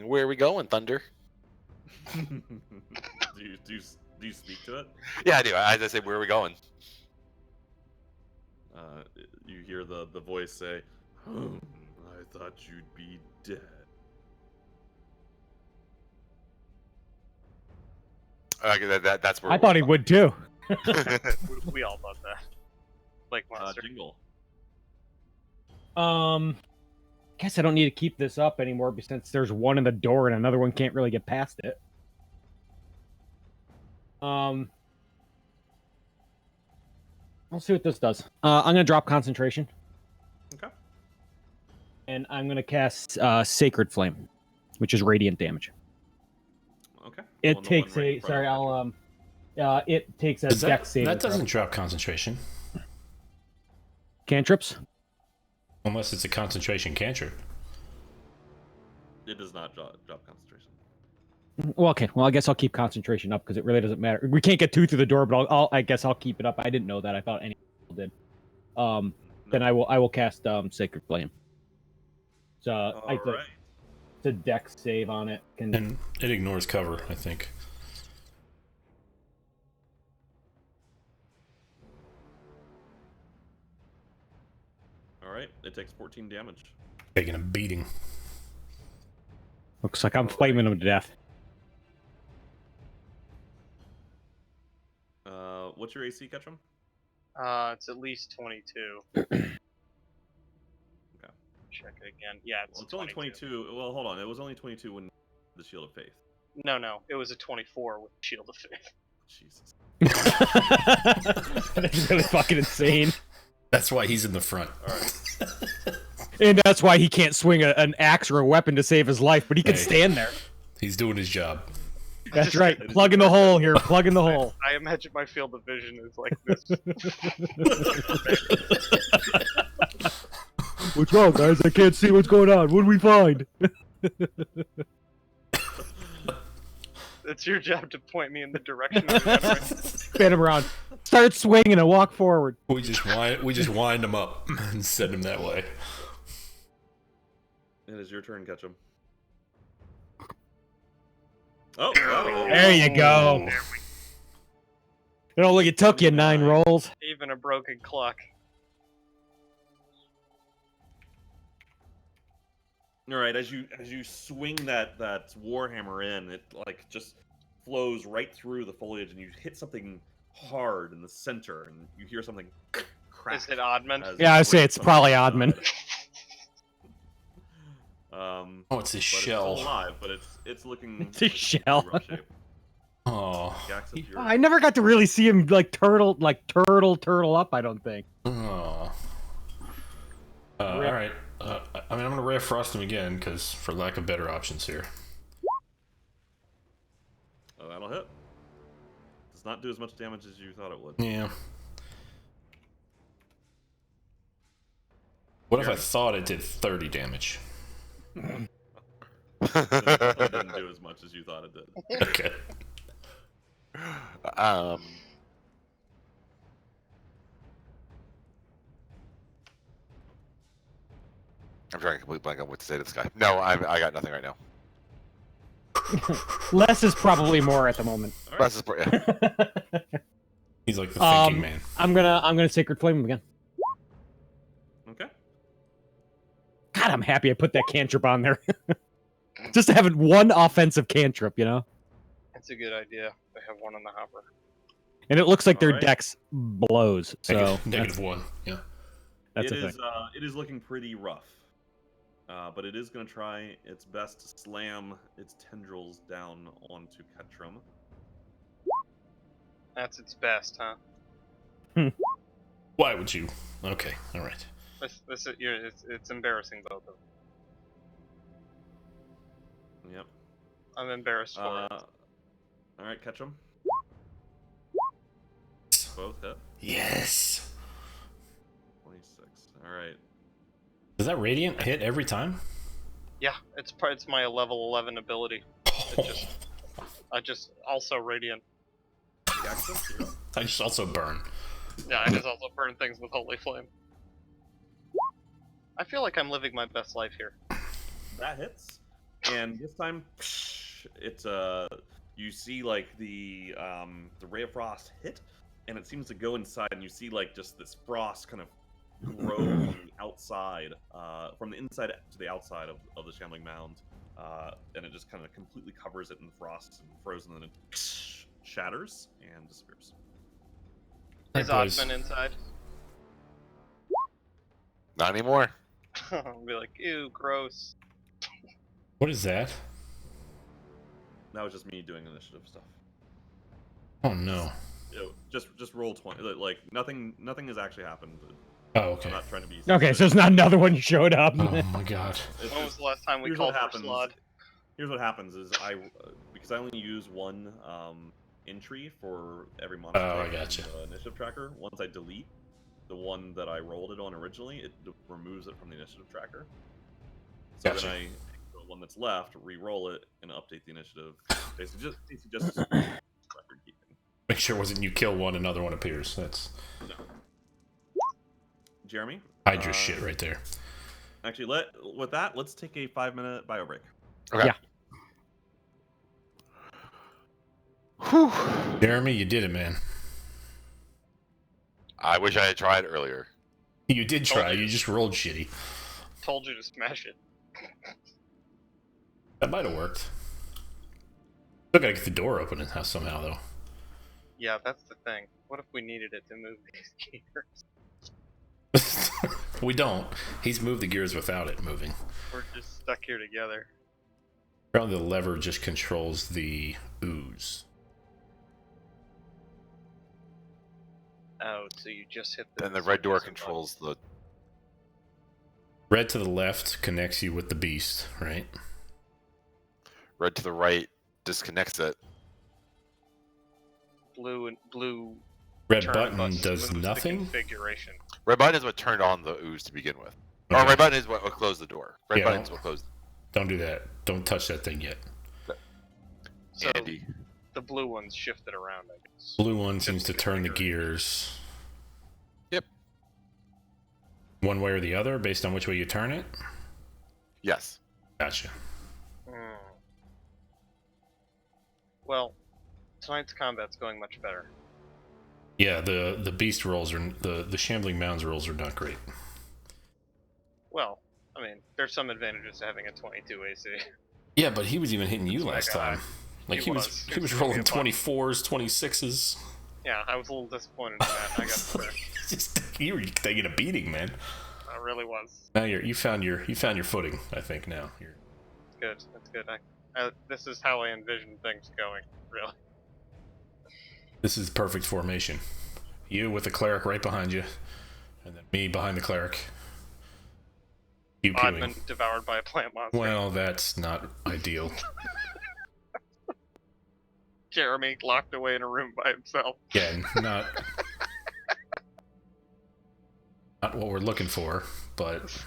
Where are we going, Thunder? do you speak to it? Yeah, I do. I say, where are we going? You hear the voice say, I thought you'd be dead. That's where I thought he would too. We all thought that. Like monster. Jingle. Guess I don't need to keep this up anymore since there's one in the door and another one can't really get past it. I'll see what this does. I'm gonna drop concentration. Okay. And I'm gonna cast Sacred Flame, which is radiant damage. Okay. It takes a it takes a dex save. That doesn't drop concentration. Cantrips? Unless it's a concentration cantrip. It does not drop concentration. Well, okay. Well, I guess I'll keep concentration up because it really doesn't matter. We can't get two through the door, but I guess I'll keep it up. I didn't know that. I thought any people did. Then I will cast Sacred Flame. So All right. It's a dex save on it. And it ignores cover, I think. All right. It takes 14 damage. Taking a beating. Looks like I'm flaming him to death. What's your AC, Ketchum? It's at least 22. Okay. Check it again. Yeah, it's, Well, it's only 22. Well, hold on. It was only 22 when the Shield of Faith. No, it was a 24 with Shield of Faith. Jesus. That's really fucking insane. That's why he's in the front. All right. And that's why he can't swing an axe or a weapon to save his life, but he can Hey. stand there. He's doing his job. That's right. Plug in the hole here. Plug in the hole. I imagine my field of vision is like this. What's wrong, guys? I can't see what's going on. What do we find? It's your job to point me in the direction of the enemy. Spin him around. Start swinging and walk forward. We just wind him up and send him that way. It is your turn, Ketchum. Oh, wow. There you go. You know, look, it took you 9 rolls. Even a broken clock. All right, as you swing that warhammer in, it like just flows right through the foliage, and you hit something hard in the center, and you hear something crack. Is it Oddman? Yeah, I say it's probably Oddman. Oh, it's his But shell. It's still alive, but it's looking. It's a like shell. pretty rough shape. Oh. Gax, it's your- I never got to really see him like turtle up. I don't think. Oh. All right. I mean, I'm gonna Ray of Frost him again, because for lack of better options here. Oh, that'll hit. Does not do as much damage as you thought it would. Yeah. What if I thought it did 30 damage? It didn't do as much as you thought it did. Okay. I'm trying to completely blank on what to say to this guy. No, I got nothing right now. Less is probably more at the moment. All right. That's just, yeah. He's like the thinking man. I'm gonna Sacred Flame him again. Okay. God, I'm happy I put that cantrip on there. Just to have it one offensive cantrip, you know? That's a good idea. I have one on the hopper. And it looks like their Alright. dex blows, so Negative 1. Yeah. that's It a is thing. it is looking pretty rough. But it is going to try its best to slam its tendrils down onto Ketchum. That's its best, huh? Why would you? Okay. All right. This is, it's embarrassing, both of them. Yep. I'm embarrassed for it. All right, Ketchum. Both hit. Yes. 26. All right. Does that radiant hit every time? Yeah, it's my level 11 ability. I just also radiant. Gaxus, you're up. I just also burn. Yeah, I just also burn things with holy flame. I feel like I'm living my best life here. That hits. And this time, it's you see like the ray of frost hit, and it seems to go inside, and you see like just this frost kind of grow from the outside, from the inside to the outside of the shambling mound, and it just kind of completely covers it in frost and frozen, and it shatters and disappears. Is Alright, boys. Oddman inside? Not anymore. I'll be like, ew, gross. What is that? That was just me doing initiative stuff. Oh no. Just roll 20. Like nothing has actually happened. Oh, okay. I'm not trying to be. Okay, so it's not another one showed up. Oh my god. It's When was just- the last time we here's called what for happens. Slod? Here's what happens: is because I only use one entry for every monster Oh, I in gotcha. the initiative tracker. Once I delete the one that I rolled it on originally, it removes it from the initiative tracker. So Gotcha. then I take the one that's left, re-roll it, and update the initiative. Basically, just record keeping. Make sure it wasn't you kill one, another one appears. That's No. Jeremy, Hydra shit right there. actually, let's take a 5-minute bio break. Okay. Yeah. Whew. Jeremy, you did it, man. I wish I had tried earlier. You did try. You just rolled shitty. Told you to smash it. That might have worked. Still gotta get the door open somehow, though. Yeah, that's the thing. What if we needed it to move these gears? We don't. He's moved the gears without it moving. We're just stuck here together. Apparently the lever just controls the ooze. Oh, so you just hit the... And the red door controls the... Red to the left connects you with the beast, right? Red to the right disconnects it. Blue Red button does moves nothing? the configuration. Red button is what turned on the ooze to begin with. Okay. Or red button is what closed the door. Red Yeah, button is what closed. Don't do that. Don't touch that thing yet. So Andy. the blue one's shifted around, I guess. Blue one seems to turn the gears. Yep. One way or the other, based on which way you turn it? Yes. Gotcha. Well, tonight's combat's going much better. Yeah, the beast rolls are the shambling mounds rolls are not great. Well, I mean, there's some advantages to having a 22 AC. Yeah, but he was even hitting you last time. Like He he was. was rolling 24s, 26s. Yeah, I was a little disappointed in that. I got the Just you were taking a beating, man. I really was. Now you found your footing. I think now. Good. That's good. This is how I envision things going. Really. This is perfect formation. You with the cleric right behind you, and then me behind the cleric. I've been devoured by a plant monster. Well, that's not ideal. Jeremy locked away in a room by himself. Yeah, not what we're looking for, but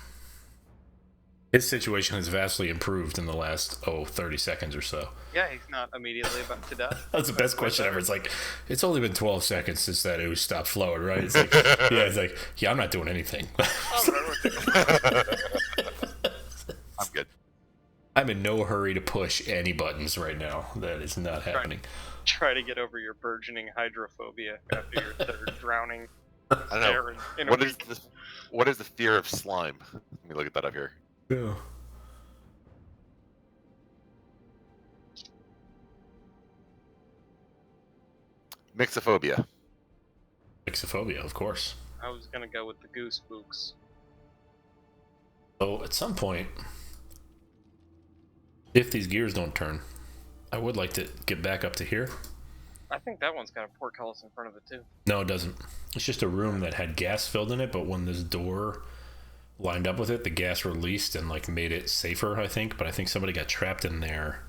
his situation has vastly improved in the last 30 seconds or so. Yeah, he's not immediately about to die. That's the best question ever. It's like, it's only been 12 seconds since that ooze stopped flowing, right? It's like, yeah, I'm not doing anything. I'm good. I'm in no hurry to push any buttons right now. That is not happening. Try to get over your burgeoning hydrophobia after your third drowning. I don't know. In a What week. what is the fear of slime? Let me look at that up here. Yeah. Mixophobia. Mixophobia, of course. I was gonna go with the goose spooks. So at some point, if these gears don't turn, I would like to get back up to here. I think that one's got a portcullis in front of it too. No, it doesn't. It's just a room that had gas filled in it, but when this door lined up with it, the gas released and made it safer, I think. But I think somebody got trapped in there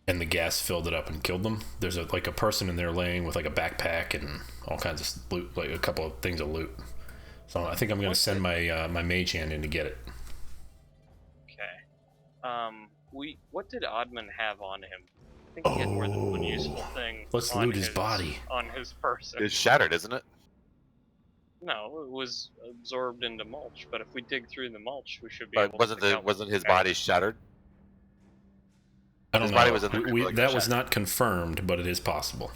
and the gas filled it up and killed them. There's a person in there laying with a backpack and all kinds of loot, a couple of things of loot. So I think I'm going to send my my mage hand in to get it. Okay. What did Oddman have on him? I think he had more than one useful thing. Let's loot his body. On his person. It's shattered, isn't it? No, it was absorbed into mulch. But if we dig through the mulch, we should be But able to. wasn't his body shattered? I don't His know. body was in the That was not confirmed, but it is possible.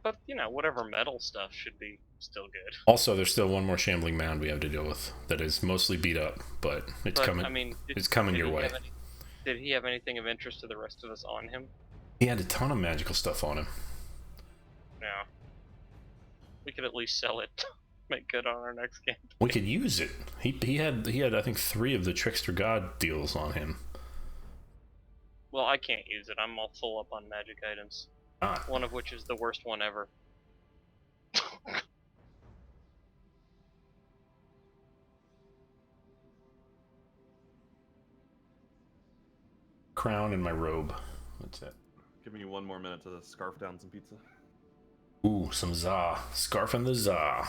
But whatever metal stuff should be still good. Also, there's still one more shambling mound we have to deal with that is mostly beat up, but it's coming. I mean, it's coming your way. Did he have anything of interest to the rest of us on him? He had a ton of magical stuff on him. Yeah. We could at least sell it, make good on our next game. We could use it. He had I think 3 of the Trickster God deals on him. Well, I can't use it. I'm all full up on magic items. One of which is the worst one ever. Crown and my robe. That's it. Giving you one more minute to scarf down some pizza. Ooh, some za. Scarf and the za.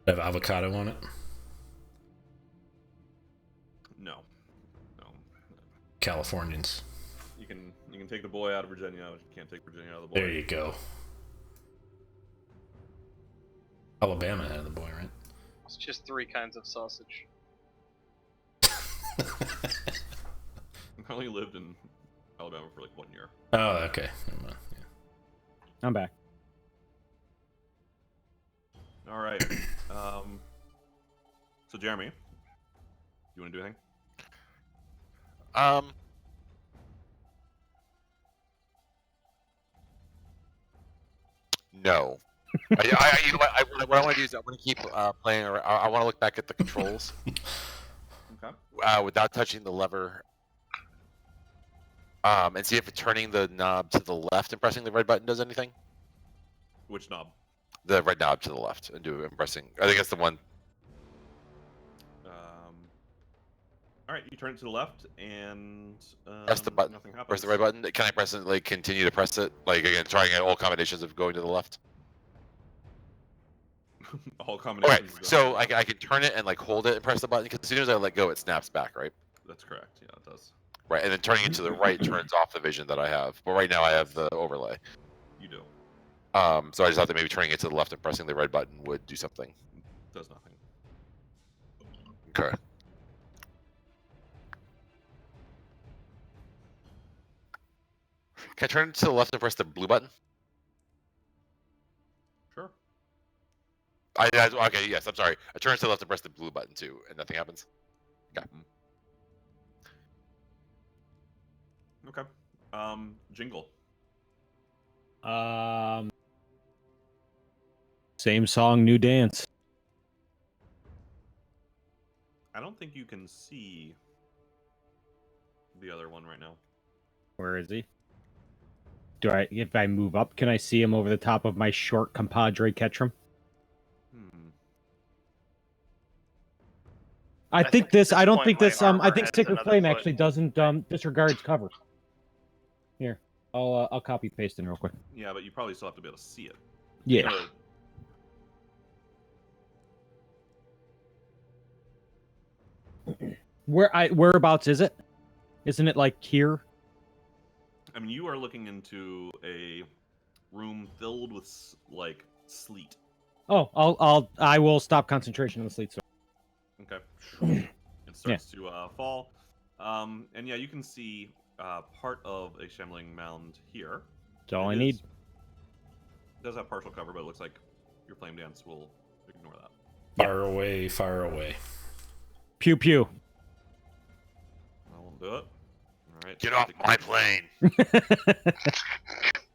Have avocado on it? No. Californians. You can take the boy out of Virginia. You can't take Virginia out of the boy. There you go. Alabama had the boy, right? It's just 3 kinds of sausage. I only lived in Alabama for 1 year. Oh, okay. Never mind. Yeah. I'm back. All right. So Jeremy, you want to do anything? No. You know what I want to do is I want to keep playing. I want to look back at the controls Okay. without touching the lever, and see if turning the knob to the left and pressing the red button does anything. Which knob? The red knob to the left and pressing. I think that's the one. All right, you turn it to the left and Press the button. Nothing happens. Press the red button. Can I press it? Like continue to press it? Like again, trying all combinations of going to the left. All combinations. Okay, so I can turn it and like hold it and press the button because as soon as I let go, it snaps back, right? That's correct. Yeah, it does. Right, and then turning it to the right turns off the vision that I have. But right now I have the overlay. You do. So I just thought that maybe turning it to the left and pressing the red button would do something. Does nothing. Okay. Can I turn it to the left and press the blue button? Sure. Okay, yes, I'm sorry. I turn it to the left and press the blue button too, and nothing happens. Okay. Okay. Jingle. Same song, new dance. I don't think you can see the other one right now. Where is he? If I move up, can I see him over the top of my short compadre Ketchum? I don't think this, I think Sticker Flame actually doesn't, disregards cover. Here, I'll copy paste in real quick. Yeah, but you probably still have to be able to see it. Yeah. Whereabouts is it? Isn't it like here? I mean, you are looking into a room filled with like sleet. Oh, I will stop concentration on the sleet. So. Okay. It starts to fall. And yeah, you can see part of a shambling mound here. That's all I need. It does have partial cover, but it looks like your flame dance will ignore that. Fire away, fire away. Pew pew. I won't do it. All right. Get off my plane.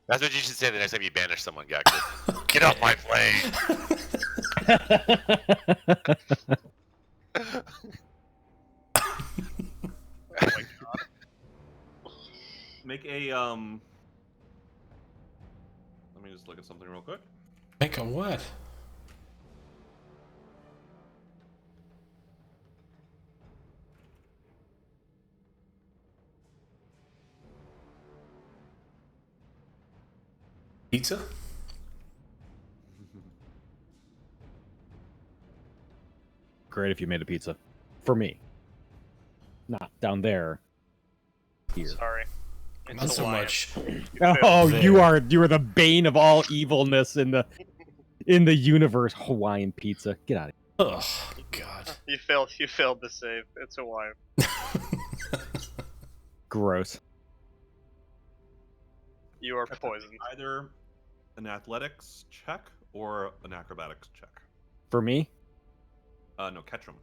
That's what you should say the next time you banish someone, Gaxer. Okay. Get off my plane. Oh my god. Make a let me just look at something real quick. Make a what? Pizza? Great if you made a pizza. For me. Not down there. Here. Sorry. It's Not so Hawaiian. much. Oh, There. you are the bane of all evilness in the universe. Hawaiian pizza. Get out of here. Oh, God. You failed to save. It's Hawaiian. Gross. You are poisoned. Either an athletics check or an acrobatics check. For me? No, Ketchum.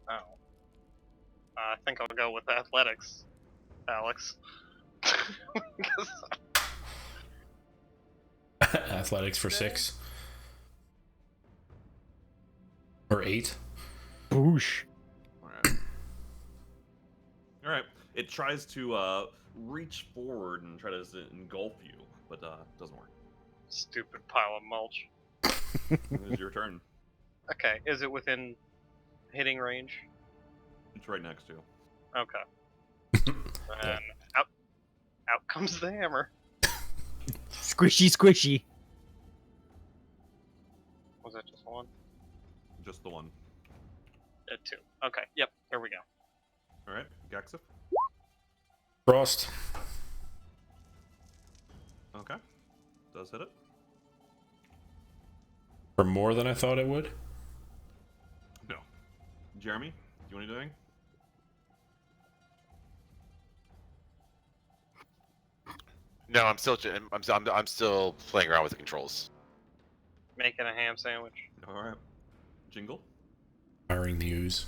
Oh. I think I'll go with athletics, Alex. Athletics for 6. Or 8. Boosh. All right. It tries to reach forward and try to engulf you, but doesn't work. Stupid pile of mulch. It is your turn. Okay, is it within hitting range? It's right next to you. Okay. And out comes the hammer. Squishy, squishy. Was that just one? Just the one. 2. Okay, yep, there we go. All right, Gaxif. Frost. Okay. Does hit it. For more than I thought it would? No. Jeremy, do you want to do anything? No, I'm still playing around with the controls. Making a ham sandwich. All right. Jingle. Firing the ooze.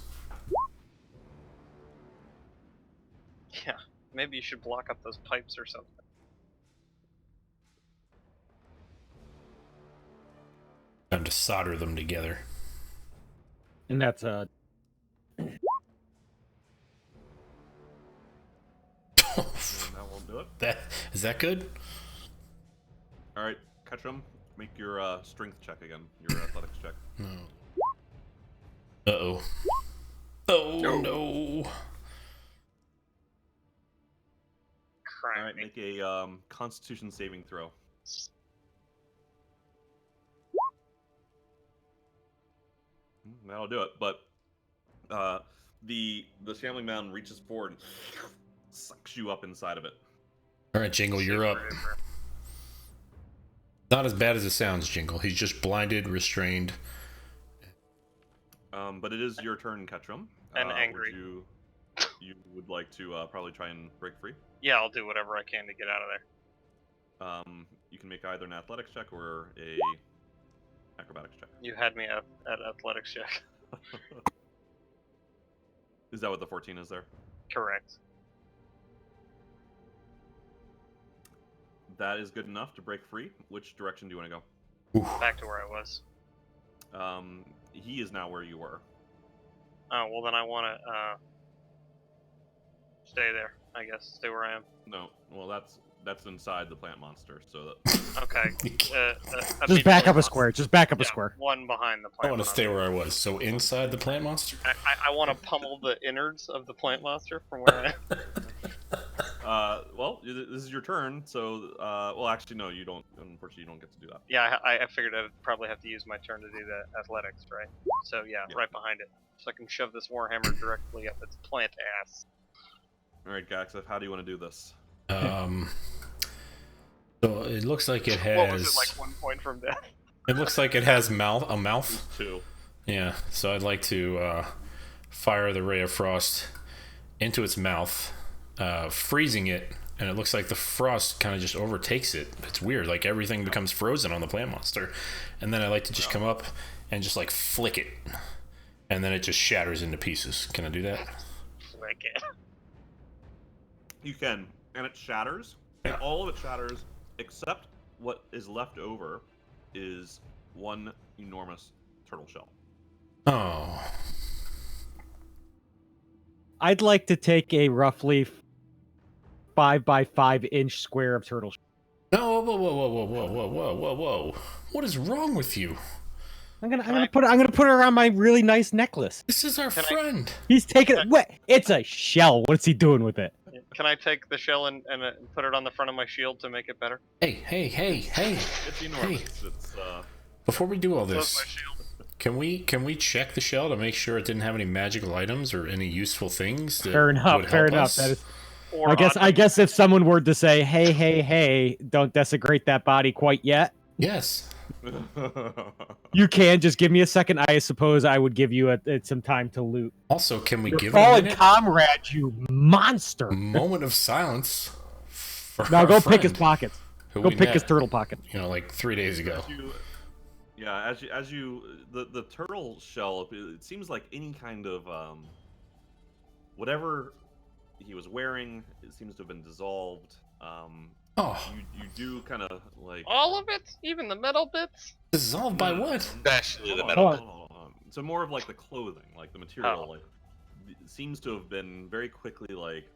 Yeah, maybe you should block up those pipes or something. Time to solder them together. And that's And that will do it. That is that good? All right, Ketchum, make your strength check again. Your athletics check. No. Uh-oh. Oh no. All right, make a Constitution saving throw. That'll do it. But the shambling mountain reaches forward and sucks you up inside of it. All right, Jingle, you're up. Not as bad as it sounds, Jingle. He's just blinded, restrained. But it is your turn, Ketchum. And angry. You would like to probably try and break free? Yeah, I'll do whatever I can to get out of there. You can make either an athletics check or a acrobatics check. You had me at athletics check. Is that what the 14 is there? Correct. That is good enough to break free. Which direction do you want to go? Oof. Back to where I was. He is now where you were. Oh, well then I want to stay there, I guess. Stay where I am. No, well that's inside the plant monster, so that... Okay. just back up a square. Just back up a square. One behind the plant I want to monster. stay where I was. So inside the plant monster? I want to pummel the innards of the plant monster from where I am. Well, this is your turn, so, well, actually, no, you don't, unfortunately, you don't get to do that. Yeah, I figured I'd probably have to use my turn to do the athletics, right? So, yeah, right behind it. So I can shove this warhammer directly up its plant ass. Alright, Gaxif, how do you want to do this? So it looks like it has... What was it, like 1 point from death? It looks like it has a mouth. 2. Yeah, so I'd like to fire the ray of frost into its mouth, freezing it, and it looks like the frost kind of just overtakes it. It's weird, like everything becomes frozen on the plant monster. And then I like to just come up and just like flick it, and then it just shatters into pieces. Can I do that? Like it. You can, and it shatters, and all of it shatters, except what is left over is one enormous turtle shell. Oh. I'd like to take a roughly 5 by 5 inch square of turtle shell. No, whoa. What is wrong with you? I'm gonna put it around my really nice necklace. This is our friend. He's taking it. What? It's a shell. What's he doing with it? Can I take the shell and put it on the front of my shield to make it better? Hey. It's enormous. Hey. It's, Before we do all Close my this, shield. can we check the shell to make sure it didn't have any magical items or any useful things that Fair would enough. help Fair enough. us? That is. Or I guess if someone were to say, hey, don't desecrate that body quite yet. Yes. You can just give me a second. I suppose I would give you some time to loot. Also, can we Your give fallen him a comrade, you monster! moment of silence? For Now our go friend pick his pockets. who Go we pick met, his turtle pocket. You know, like 3 days ago. The turtle shell, it seems like any kind of whatever he was wearing, it seems to have been dissolved. You do kind of like all of it, even the metal bits. Dissolved by what? Especially the Hold metal. on, hold on. So more of like the clothing, like the material, like it seems to have been very quickly like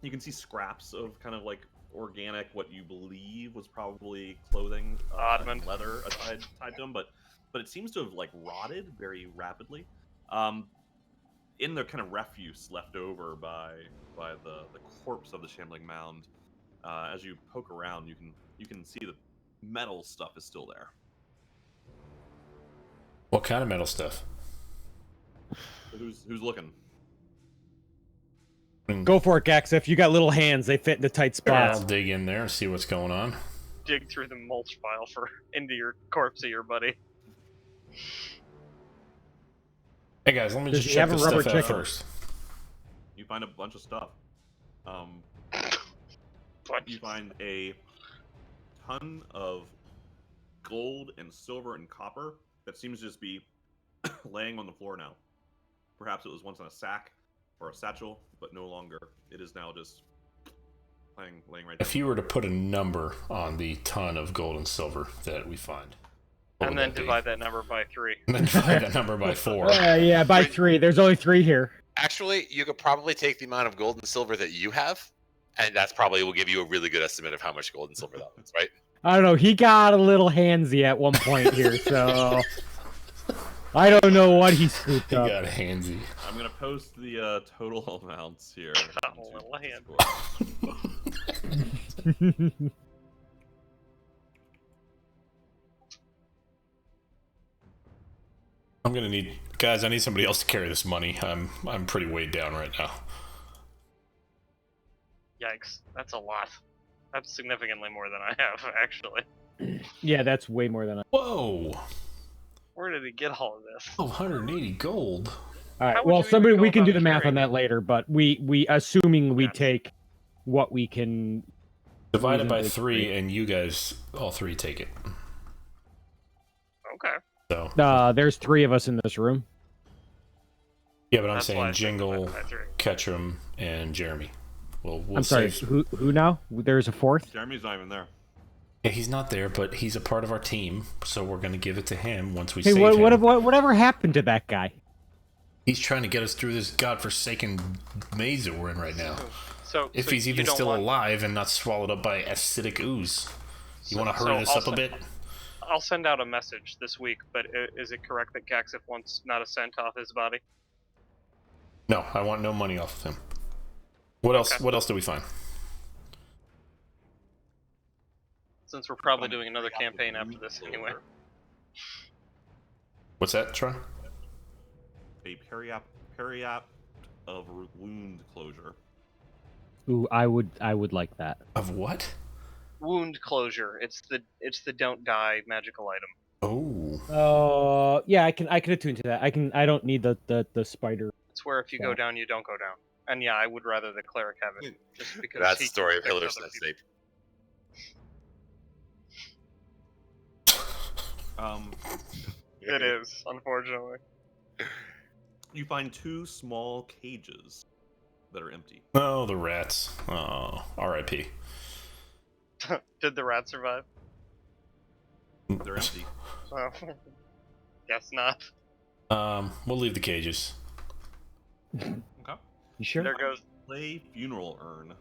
you can see scraps of kind of like organic, what you believe was probably clothing, Oddman. leather tied to them, but it seems to have like rotted very rapidly. In the kind of refuse left over by the corpse of the shambling mound, as you poke around, you can see the metal stuff is still there. What kind of metal stuff? Who's looking? Go for it, Gax. If you got little hands, they fit into tight I'll spots. dig in there and see what's going on. Dig through the mulch pile into your corpse of your buddy. Hey guys, let me Does just he check have a this rubber stuff out chicken? first. You find a bunch of stuff. You find a ton of gold and silver and copper that seems to just be laying on the floor now. Perhaps it was once in a sack or a satchel, but no longer. It is now just laying right there. If you were to put a number on the ton of gold and silver that we find, and then divide that number by 3. And then divide that number by 4. Yeah, by 3. There's only 3 here. Actually, you could probably take the amount of gold and silver that you have, and that's probably will give you a really good estimate of how much gold and silver that is, right? I don't know. He got a little handsy at one point here, so I don't know what he scooped up. He got handsy. I'm gonna post the total amounts here. I'm gonna need guys. I need somebody else to carry this money. I'm pretty weighed down right now. Yikes, that's a lot. That's significantly more than I have, actually. Yeah, that's way more than I. Whoa! Where did he get all of this? Oh, 180 gold. All right. How would Well, you somebody even go we can do about the math on carrying that later, but we assuming we Yeah. take what we can Divide it by reasonably 3, carry. and you guys all 3 take it. Okay. So There's 3 of us in this room. yeah, but I'm That's why I saying said Jingle, divide by 3. Ketchum, and Jeremy. We'll I'm sorry. save- Who now? There's a 4th. Jeremy's not even there. Yeah, he's not there, but he's a part of our team, so we're gonna give it to him once we Hey, save him. whatever happened to that guy? He's trying to get us through this godforsaken maze that we're in right now. So If so he's you even don't still want- alive and not swallowed up by acidic ooze. You want to so hurry this I'll up a bit? I'll send out a message this week, but is it correct that Gaxif wants not a cent off his body? No, I want no money off of him. What else? Okay. What else do we find? Since we're probably doing another campaign after this anyway. What's that, Troy? A periapt of wound closure. Ooh, I would like that. Of what? Wound closure. It's the don't die magical item. Oh. Yeah, I can attune to that. I don't need the spider. It's where if you go down, you don't go down. And yeah, I would rather the cleric have it, just because That's he the story can of fix Hiller's other Snape. It is, unfortunately. You find 2 small cages that are empty. Oh, the rats. Oh, R.I.P. Did the rat survive? They're empty. Oh, guess not. We'll leave the cages. Okay. You sure? There goes Clay funeral urn.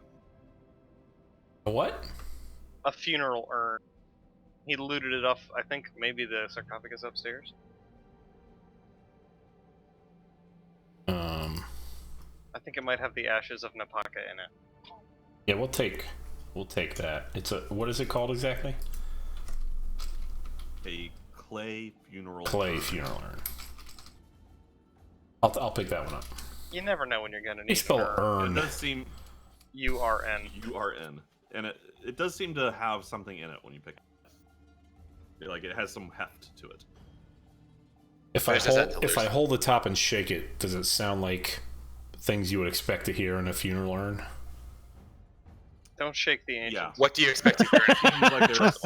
A what? a funeral urn. He looted it off, I think, maybe the sarcophagus upstairs. I think it might have the ashes of Napaka in it. Yeah, we'll take that. It's a what is it called exactly? A clay funeral Clay urn. funeral urn. I'll pick that one up. You never know when you're gonna You need spell an urn. It urn. does seem U-R-N. URN, and it does seem to have something in it when you pick it. Like it has some heft to it. If I hold the top and shake it, does it sound like things you would expect to hear in a funeral urn? Don't shake the ancients. Yeah. What do you expect to hear? Seems like there's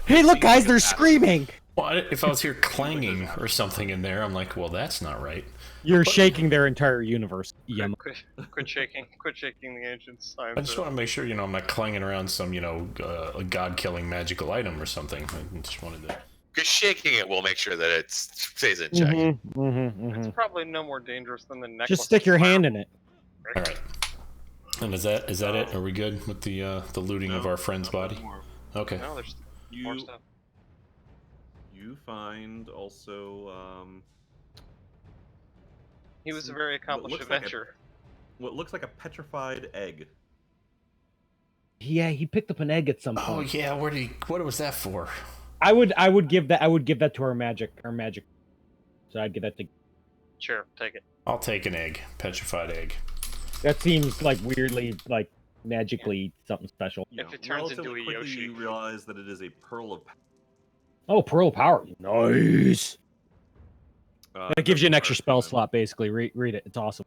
Hey, look, Seems guys, like they're it's screaming. Well, if I was here clanging or something in there, I'm like, well, that's not right. You're shaking their entire universe. Yum. Quit shaking the ancients. I just want to make sure, I'm not clanging around some, a god-killing magical item or something. I just wanted to. Because shaking it will make sure that it stays in check. It's probably no more dangerous than the necklace. Just stick your hand in it. All right. And is that it? Are we good with the looting of our friend's body? More. Okay. No, there's more You stuff. you find also He was a very accomplished looks like a- adventurer. what looks like a petrified egg. Yeah, he picked up an egg at some Oh point. yeah, what was that for? I would give that to our magic. So I'd give that to. Sure, take it. I'll take an egg, petrified egg. That seems like weirdly magically something special. If it turns into Relatively a quickly, Yoshi. you realize that it is a pearl of. Oh, Pearl Power. Nice. That gives you an extra spell slot. slot, basically. Read it. It's awesome.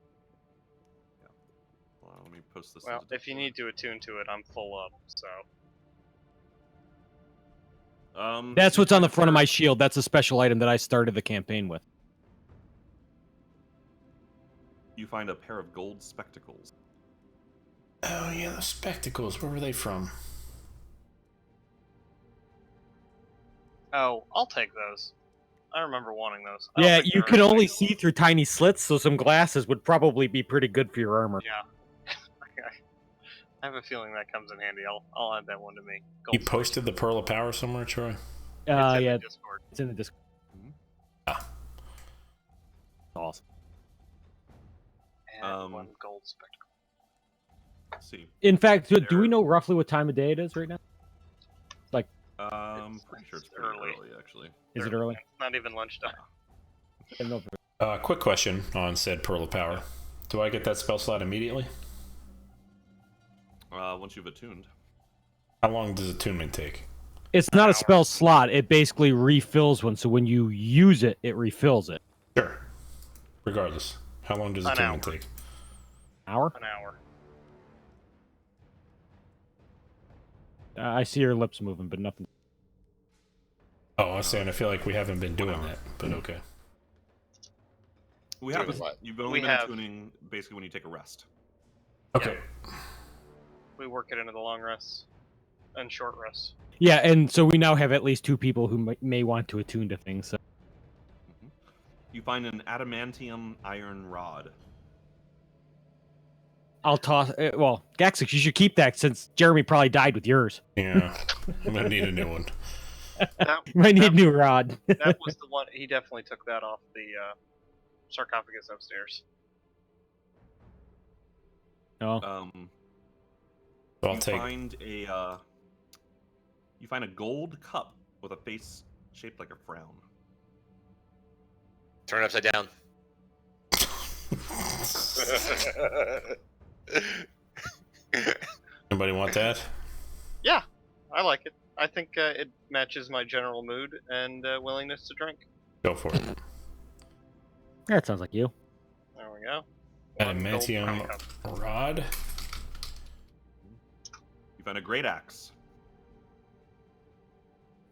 Let me post this. Well, into if you need to attune to it, I'm full up, so. Discord. That's what's on the front of my shield. That's a special item that I started the campaign with. You find a pair of gold spectacles. Oh yeah, the spectacles. Where were they from? Oh, I'll take those. I remember wanting those. I don't Yeah, think you they're could only anything- see through tiny slits, so some glasses would probably be pretty good for your armor. Yeah. I have a feeling that comes in handy. I'll add that one to me. You Gold posted the Pearl of Power somewhere, Troy? It's in Yeah, the Discord. it's in the Discord. Ah. Awesome. And one gold spectacle. Let's see. In fact, do we There- know roughly what time of day it is right now? Pretty sure it's pretty early, actually. Is it early? It's not even lunchtime. I don't know if it- Quick question on said Pearl of Power. Do I get that spell slot immediately? Once you've attuned. How long does attunement take? It's not a spell slot. It basically refills one. So when you use it, it refills it. Sure. Regardless. How long does An attunement hour. take? Hour? An hour. I see your lips moving, but nothing. Oh, I was saying I feel like we haven't been doing that, but okay. We Doing have. what? You've only We been have- attuning basically when you take a rest. Okay. We work it into the long rests and short rests. Yeah, and so we now have at least 2 people who may want to attune to things. So. You find an adamantium iron rod. I'll toss. Well, Gaxix, you should keep that since Jeremy probably died with yours. Yeah. I'm gonna need a new one. That, You might need a new rod. that was the one. He definitely took that off the sarcophagus upstairs. Oh, So I'll You take. find a gold cup with a face shaped like a frown. Turn it upside down. Anybody want that? Yeah, I like it. I think it matches my general mood and willingness to drink. Go for it. that sounds like you. There we go. One gold Adamantium crown cup. rod. You find a great axe.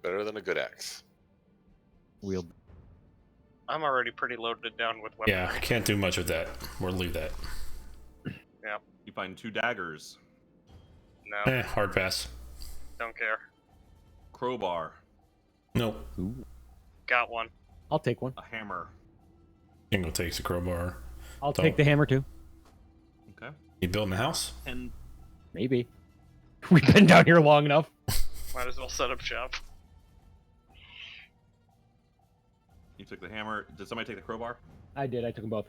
Better than a good axe. Wield. I'm already pretty loaded down with weaponry. Yeah, I can't do much with that. We'll leave that. You find 2 daggers. No, Hard pass. don't care. Crowbar. Nope. Got one. I'll take one. A hammer. Jingle takes a crowbar. I'll So- take the hammer too. Okay. You building a house? And Maybe. We've been down here long enough. Might as well set up shop. you took the hammer. Did somebody take the crowbar? I did. I took them both.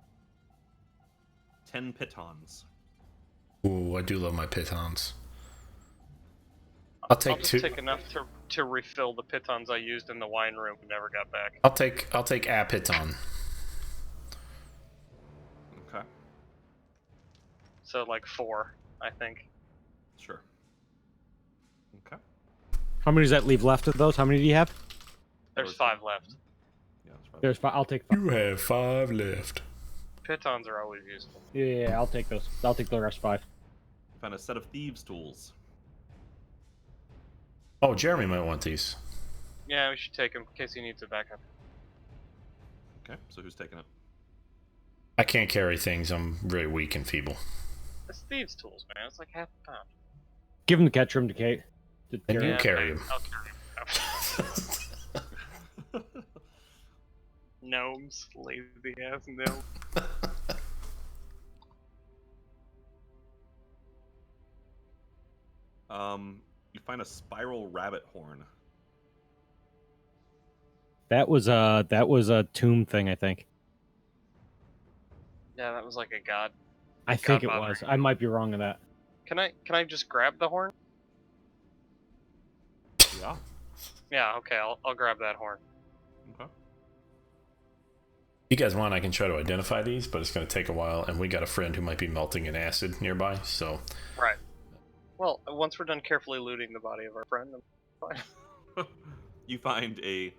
10 pitons. Ooh, I do love my pitons. I'll take I'll just 2. take enough to refill the pitons I used in the wine room and never got back. I'll take a piton. Okay. So like 4, I think. Sure. Okay. How many does that leave left of those? How many do you have? There's 5 left. Yeah, that's right. There's 5. I'll take 5. You have 5 left. Pitons are always useful. Yeah, I'll take those. I'll take the rest 5. You find a set of thieves' tools. Oh, Jeremy might want these. Yeah, we should take him in case he needs a backup. Okay, so who's taking it? I can't carry things. I'm very weak and feeble. It's thieves' tools, man. It's like half a pound. Give him the Ketchum to Kate. To And carry. you carry him. I'll carry him. Gnomes, lazy ass gnomes. You find a spiral rabbit horn. That was a tomb thing, I think. Yeah, that was like a god. I think it Godfather. was. I might be wrong on that. Can I just grab the horn? Yeah. Yeah, okay, I'll grab that horn. Okay. You guys want, I can try to identify these, but it's going to take a while, and we got a friend who might be melting in acid nearby, so... Right. Well, once we're done carefully looting the body of our friend, then fine. You find a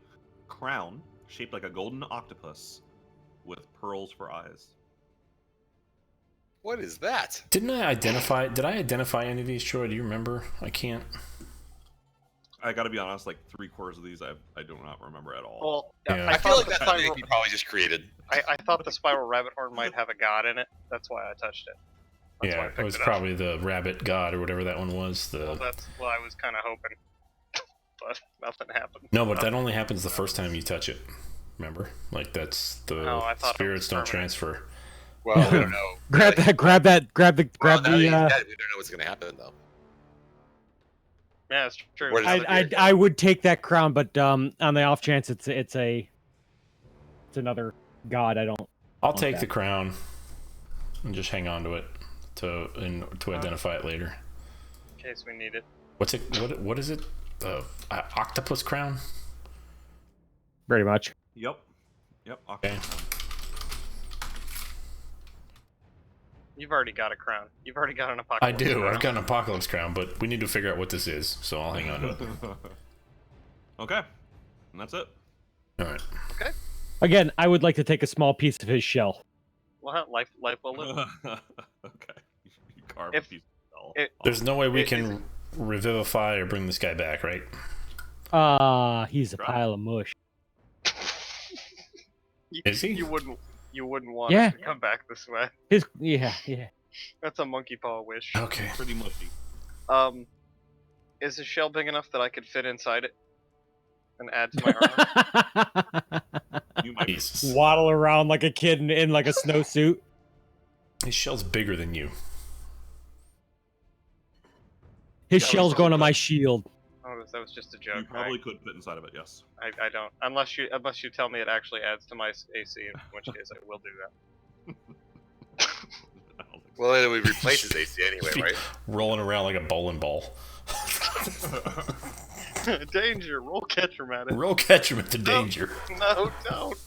crown shaped like a golden octopus with pearls for eyes. What is that? Did I identify any of these, Troy? Do you remember? I can't... I gotta be honest, like 3/4 of these I do not remember at all. Well, Yeah. I feel thought like the that's something spiral, he probably just created. I thought the spiral rabbit horn might have a god in it. That's why I touched it. That's why I Yeah, picked it was it up. probably the rabbit god or whatever that one was. Well, that's what I was kind of hoping, but nothing happened. No, but that only happens the first time you touch it. Remember? Like that's the Oh, I thought it spirits was don't permanent. transfer. Well, we don't know. Grab that. Grab the. Well, now that he's the. dead, we don't know what's gonna happen though. Yeah, it's true. Where does I would take that crown, but on the off chance it's another god. I don't. I'll want take that. the crown and just hang on to it to identify it later. In case we need it. What's it? What is it? Octopus crown? Pretty much. Yep. Okay. You've already got a crown. You've already got an apocalypse. I do. crown. I've got an apocalypse crown, but we need to figure out what this is, so I'll hang on to it. Okay. And that's it. All right. Again, I would like to take a small piece of his shell. Well, life will live. Okay. You carve If- a piece of shell. There's no way we can revivify or bring this guy back, right? He's a pile of mush. Is he? You wouldn't want Yeah. him to come back this way. Yeah. That's a monkey paw wish. Okay. Pretty mushy. Is his shell big enough that I could fit inside it and add to my armor? You might be. Jesus. Waddle around like a kid in like a snowsuit. His shell's bigger than you. His Yeah, shell's we going on probably my shield. Oh, that was just a joke. You probably could fit inside of it, yes. I don't. Unless you tell me it actually adds to my AC, in which case I will do that. I don't think so. Well, it would replace his AC anyway, right? Rolling around like a bowling ball. Danger! Roll catch him at it. Roll catch him into danger. No, don't.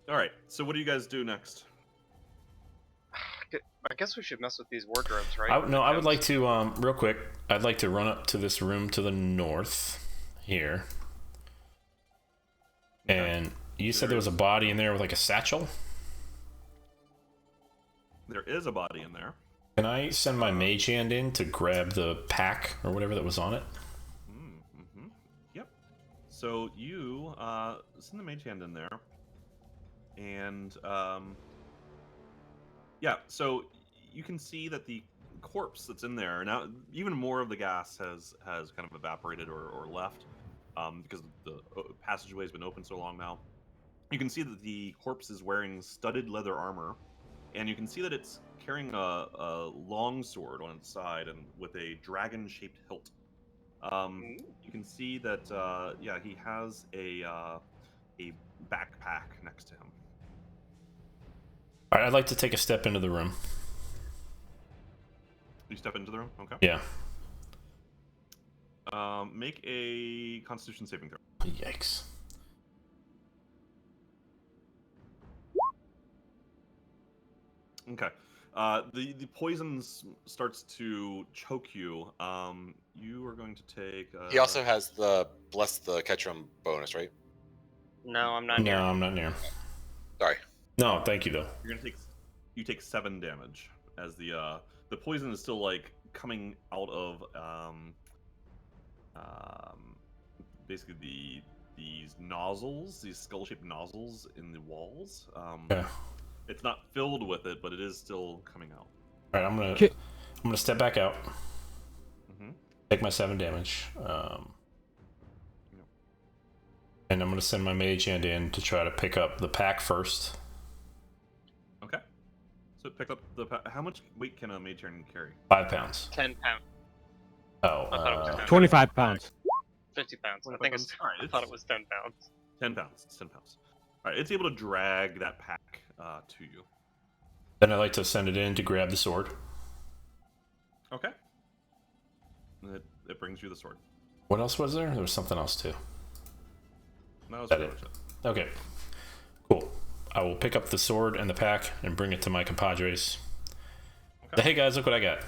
All right. So what do you guys do next? I guess we should mess with these wardrobes, right? I would like to, real quick, I'd like to run up to this room to the north here. And you said there was a body in there with like a satchel? There is a body in there. Can I send my mage hand in to grab the pack or whatever that was on it? Mm-hmm. Yep. So you send the mage hand in there, and yeah. So you can see that the corpse that's in there now, even more of the gas has kind of evaporated or left, because the passageway has been open so long now. You can see that the corpse is wearing studded leather armor, and you can see that it's carrying a long sword on its side and with a dragon-shaped hilt. You can see that yeah, he has a backpack next to him. All right, I'd like to take a step into the room. You step into the room. Okay. Yeah. Make a Constitution saving throw. Yikes. Okay. The poison starts to choke you. You are going to take. He also has the bless the Ketchum bonus, right? No, I'm not No, near. I'm not near. Sorry. No, thank you though. You're gonna take. You take 7 damage as the poison is still like coming out of basically these nozzles, these skull-shaped nozzles in the walls. Yeah. It's not filled with it, but it is still coming out. All right, I'm gonna step back out. Mm-hmm. Take my 7 damage. And I'm gonna send my mage hand in to try to pick up the pack first. Okay. So pick up the. How much weight can a mage hand carry? 5 pounds. 10 pounds. Oh, I thought it was 10. 25 pounds. 50 pounds. I 25 think it's. pounds? Alright, I thought it was 10 pounds. 10 pounds. It's 10 pounds. All right, it's able to drag that pack to you. then I'd like to send it in to grab the sword. Okay. It brings you the sword. What else was there? There was something else too. That was That pretty it? much it. Okay, cool. I will pick up the sword and the pack and bring it to my compadres. Okay. Hey guys, look what I got.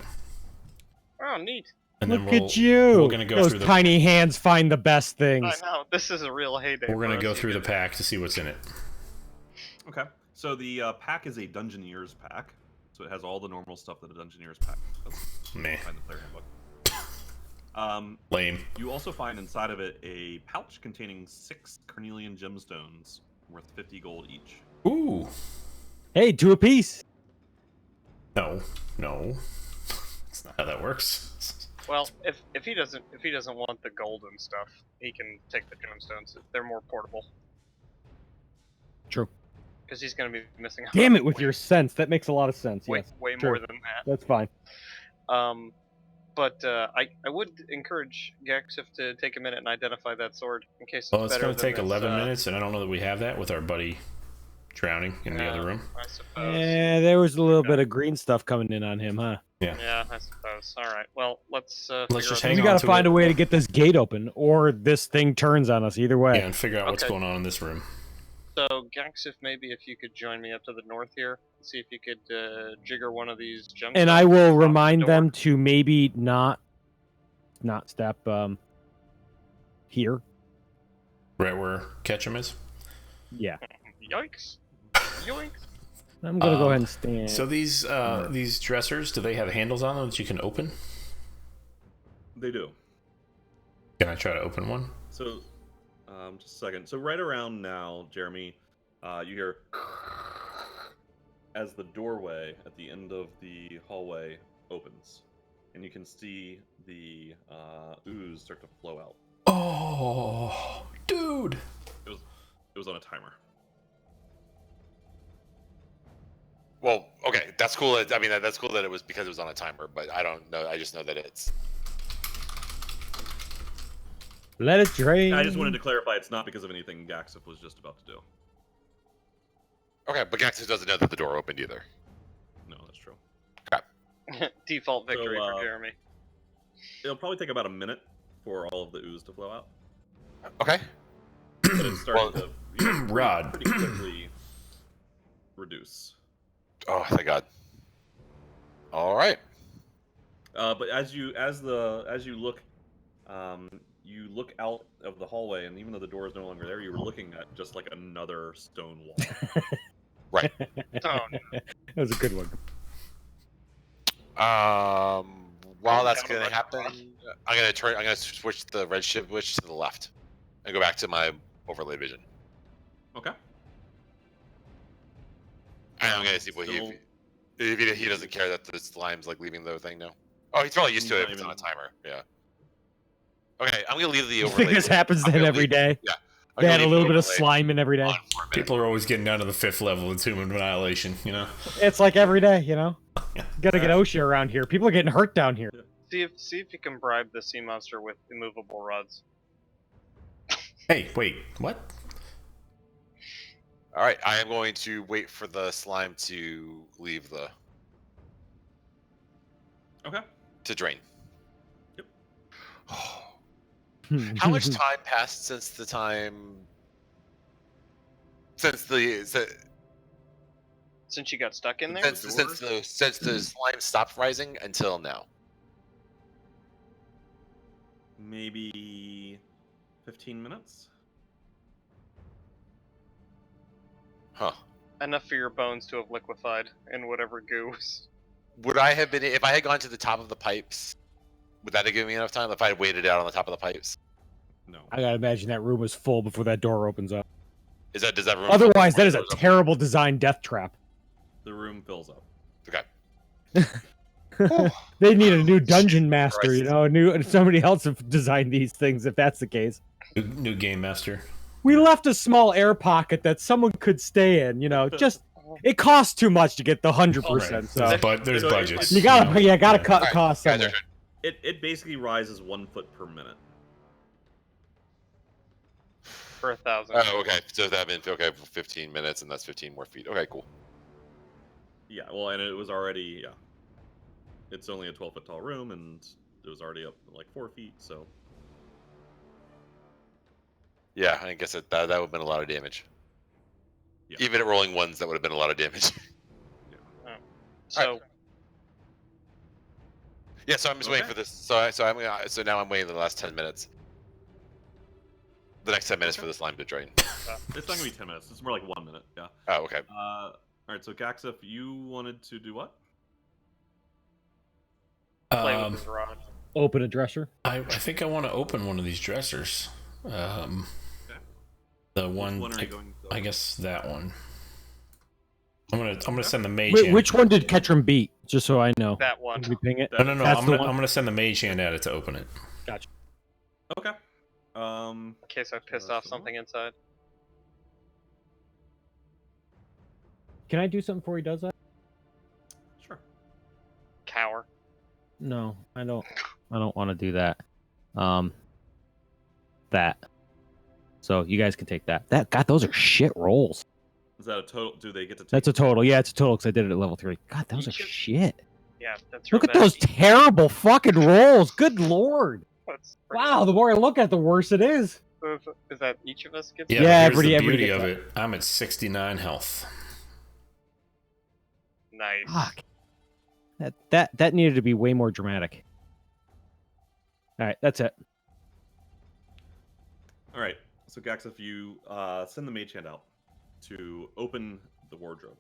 Oh, neat. And Look then we'll, at you. we're gonna go Those through the tiny hands find the best things. I know. This is a real heyday. we're gonna for go us. through the pack to see what's in it. Okay. So the pack is a Dungeoneer's pack. So it has all the normal stuff that a Dungeoneer's pack does. Meh. Find the player handbook. Lame. You also find inside of it a pouch containing 6 carnelian gemstones worth 50 gold each. Ooh. Hey, 2 apiece. No. That's not how that works. Well, if he doesn't want the gold and stuff, he can take the gemstones. They're more portable. True. Because he's going to be missing out. Damn it, with your sense. That makes a lot of sense. Way, Yes. way True. more than that. That's fine. But I would encourage Gaxif to take a minute and identify that sword in case it's Well, it's better going to take than 11 minutes, and I don't know that we have that with our buddy drowning in the other room. I suppose. Yeah, there was a little bit of green stuff coming in on him, huh? Yeah, I suppose. All right. Well, let's just figure hang We on got to to find it. a way to get this gate open, or this thing turns on us. Either way. Yeah, and figure out what's Okay. going on in this room. So, Gaxif, maybe if you could join me up to the north here, and see if you could jigger one of these gemstones. And I will off the remind door. them to maybe not step here. Right where Ketchum is. Yeah. Yikes! Yoinks! I'm gonna go ahead and stand. So these dressers, do they have handles on them that you can open? They do. Can I try to open one? So, just a second. So right around now, Jeremy, you hear as the doorway at the end of the hallway opens, and you can see the ooze start to flow out. Oh, dude! It was on a timer. Well, okay, that's cool. I mean, that's cool that it was because it was on a timer, but I don't know. I just know that it's. Let it drain. I just wanted to clarify it's not because of anything Gaxif was just about to do. Okay, but Gaxus doesn't know that the door opened either. No, that's true. Default victory So, for Jeremy. It'll probably take about a minute for all of the ooze to flow out. Okay. But it's starting to Rod. pretty quickly reduce. Oh, thank God. All right. But as you look, you look out of the hallway, and even though the door is no longer there, you're looking at just like another stone wall. Right. Oh, no. That was a good one. While that's Down gonna the red happen, cross. I'm gonna switch the red switch to the left, and go back to my overlay vision. Okay. And I'm gonna see what Still- if he doesn't care that the slime's like leaving the thing now. Oh, he's probably used to He's it not if it's on a even- timer. Yeah. Okay, I'm gonna leave the I overlay. think this vision- happens I'm then gonna every leave- day. Yeah. I'm They gonna had a leave little the bit of overlay slime in every day. on for a minute. People are always getting down to the 5th level of Tomb Annihilation, you know? It's like every day, you know. Gotta get OSHA around here. People are getting hurt down here. See if you can bribe the sea monster with immovable rods. Hey, wait, what? All right, I am going to wait for the slime to leave the Okay. to drain. Yep. How much time passed since the Since you got stuck in there. since the slime stopped rising until now? Maybe 15 minutes. Huh. Enough for your bones to have liquefied in whatever goo was. Would I have been if I had gone to the top of the pipes? Would that have given me enough time if I had waited out on the top of the pipes? No. I gotta imagine that room was full before that door opens up. Does that room? Otherwise, that is a terrible design death trap. The room fills up. Okay. They need a new dungeon master, Christ. you know, somebody else have designed these things if that's the case. New game master. We left a small air pocket that someone could stay in, you know, just it costs too much to get the 100%. So But there's So budgets. you gotta cut Alright, costs guys, somewhere. It basically rises 1 foot per minute. For 1,000. Oh, okay. So that meant for 15 minutes, and that's 15 more feet. Okay, cool. Yeah, well, and it was already, yeah. It's only a 12-foot tall room, and it was already up like 4 feet, so. Yeah, I guess that would have been a lot of damage. Yeah. Even at rolling ones, that would have been a lot of damage. So Yeah, so I'm just waiting Okay. for this. So now I'm waiting the last 10 minutes. The next 10 minutes for the slime to drain. It's not gonna be 10 minutes. It's more like 1 minute. Yeah. Oh, okay. All right. So Gaxif, you wanted to do what? play Um, with his rod. Open a dresser. I think I want to open one of these dressers. The one, one are you going to I guess that one. I'm gonna send the mage. Wait, which one did Ketchum beat? Just so I know. That one. Did we ping it? No. That's I'm gonna send the mage hand at it to open it. Gotcha. Okay. In case I pissed off something inside. Can I do something before he does that? Sure. Cower. No, I don't. I don't want to do that. That. So you guys can take that. God, those are shit rolls. Is that a total? Do they get to take? That's a total. Yeah, it's a total because I did it at level 3. God, those are Each of- shit. Yeah, that's Look at those terrible fucking rolls. Good lord. That's Wow, the more I look at it, the worse it is. Is that each of us gets? Yeah, Yeah, here's the everybody beauty gets of that. it. I'm at 69 health. Nice. Fuck. That needed to be way more dramatic. All right, that's it. All right. So Gax, if you send the mage hand out to open the wardrobe,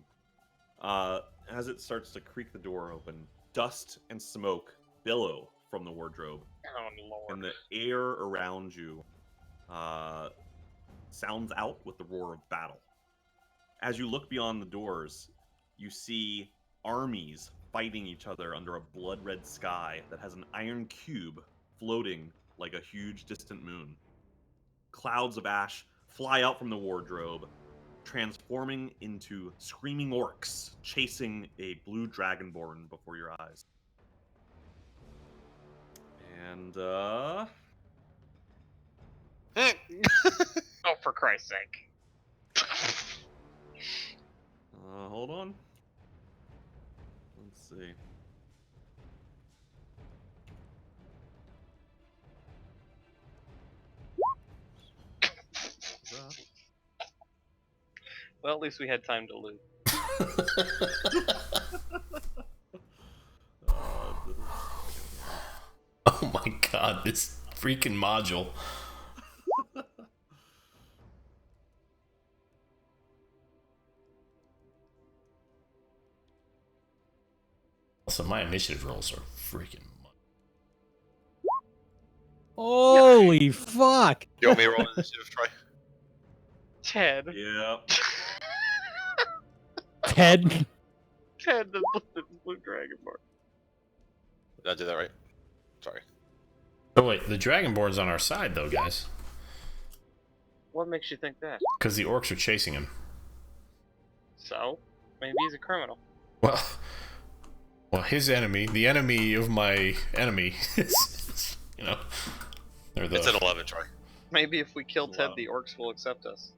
as it starts to creak the door open, dust and smoke billow from the wardrobe, Oh lord. and the air around you sounds out with the roar of battle. As you look beyond the doors, you see armies fighting each other under a blood-red sky that has an iron cube floating like a huge distant moon. Clouds of ash fly out from the wardrobe, transforming into screaming orcs chasing a blue dragonborn before your eyes. And Oh, for Christ's sake. hold on. Let's see. Well, at least we had time to loot. Oh my god, this freaking module. Also, my initiative rolls are freaking. Holy fuck! You want me to roll initiative, Troy? Ted. Yeah. Ted. Ted, the blue dragonborn. Did I do that right? Sorry. Oh wait, the Dragonborn's on our side though, guys. What makes you think that? Because the orcs are chasing him. So, maybe he's a criminal. Well, his enemy, the enemy of my enemy, is, you know, they're the. It's an 11, Troy. Maybe if we kill Ted, Wow. the orcs will accept us.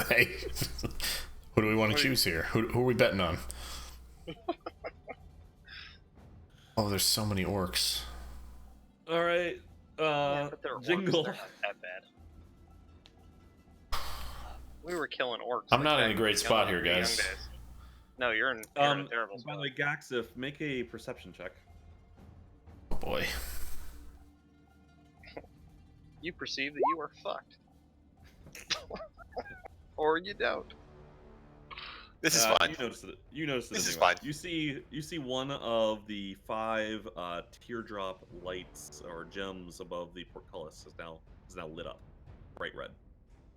Hey, who do we want to choose here? Who are we betting on? Oh, there's so many orcs. All right. Yeah, but they're orcs, Jingle. they're not that bad. We were killing orcs. I'm not back in a great the spot young- here, the young guys. days. No, you're in a terrible By spot. the way, Gaxif, make a perception check. Oh boy. You perceive that you are fucked. Or you don't. This is fine. You notice it. This is anyway. fine. You see one of the 5 teardrop lights or gems above the portcullis is now lit up, bright red.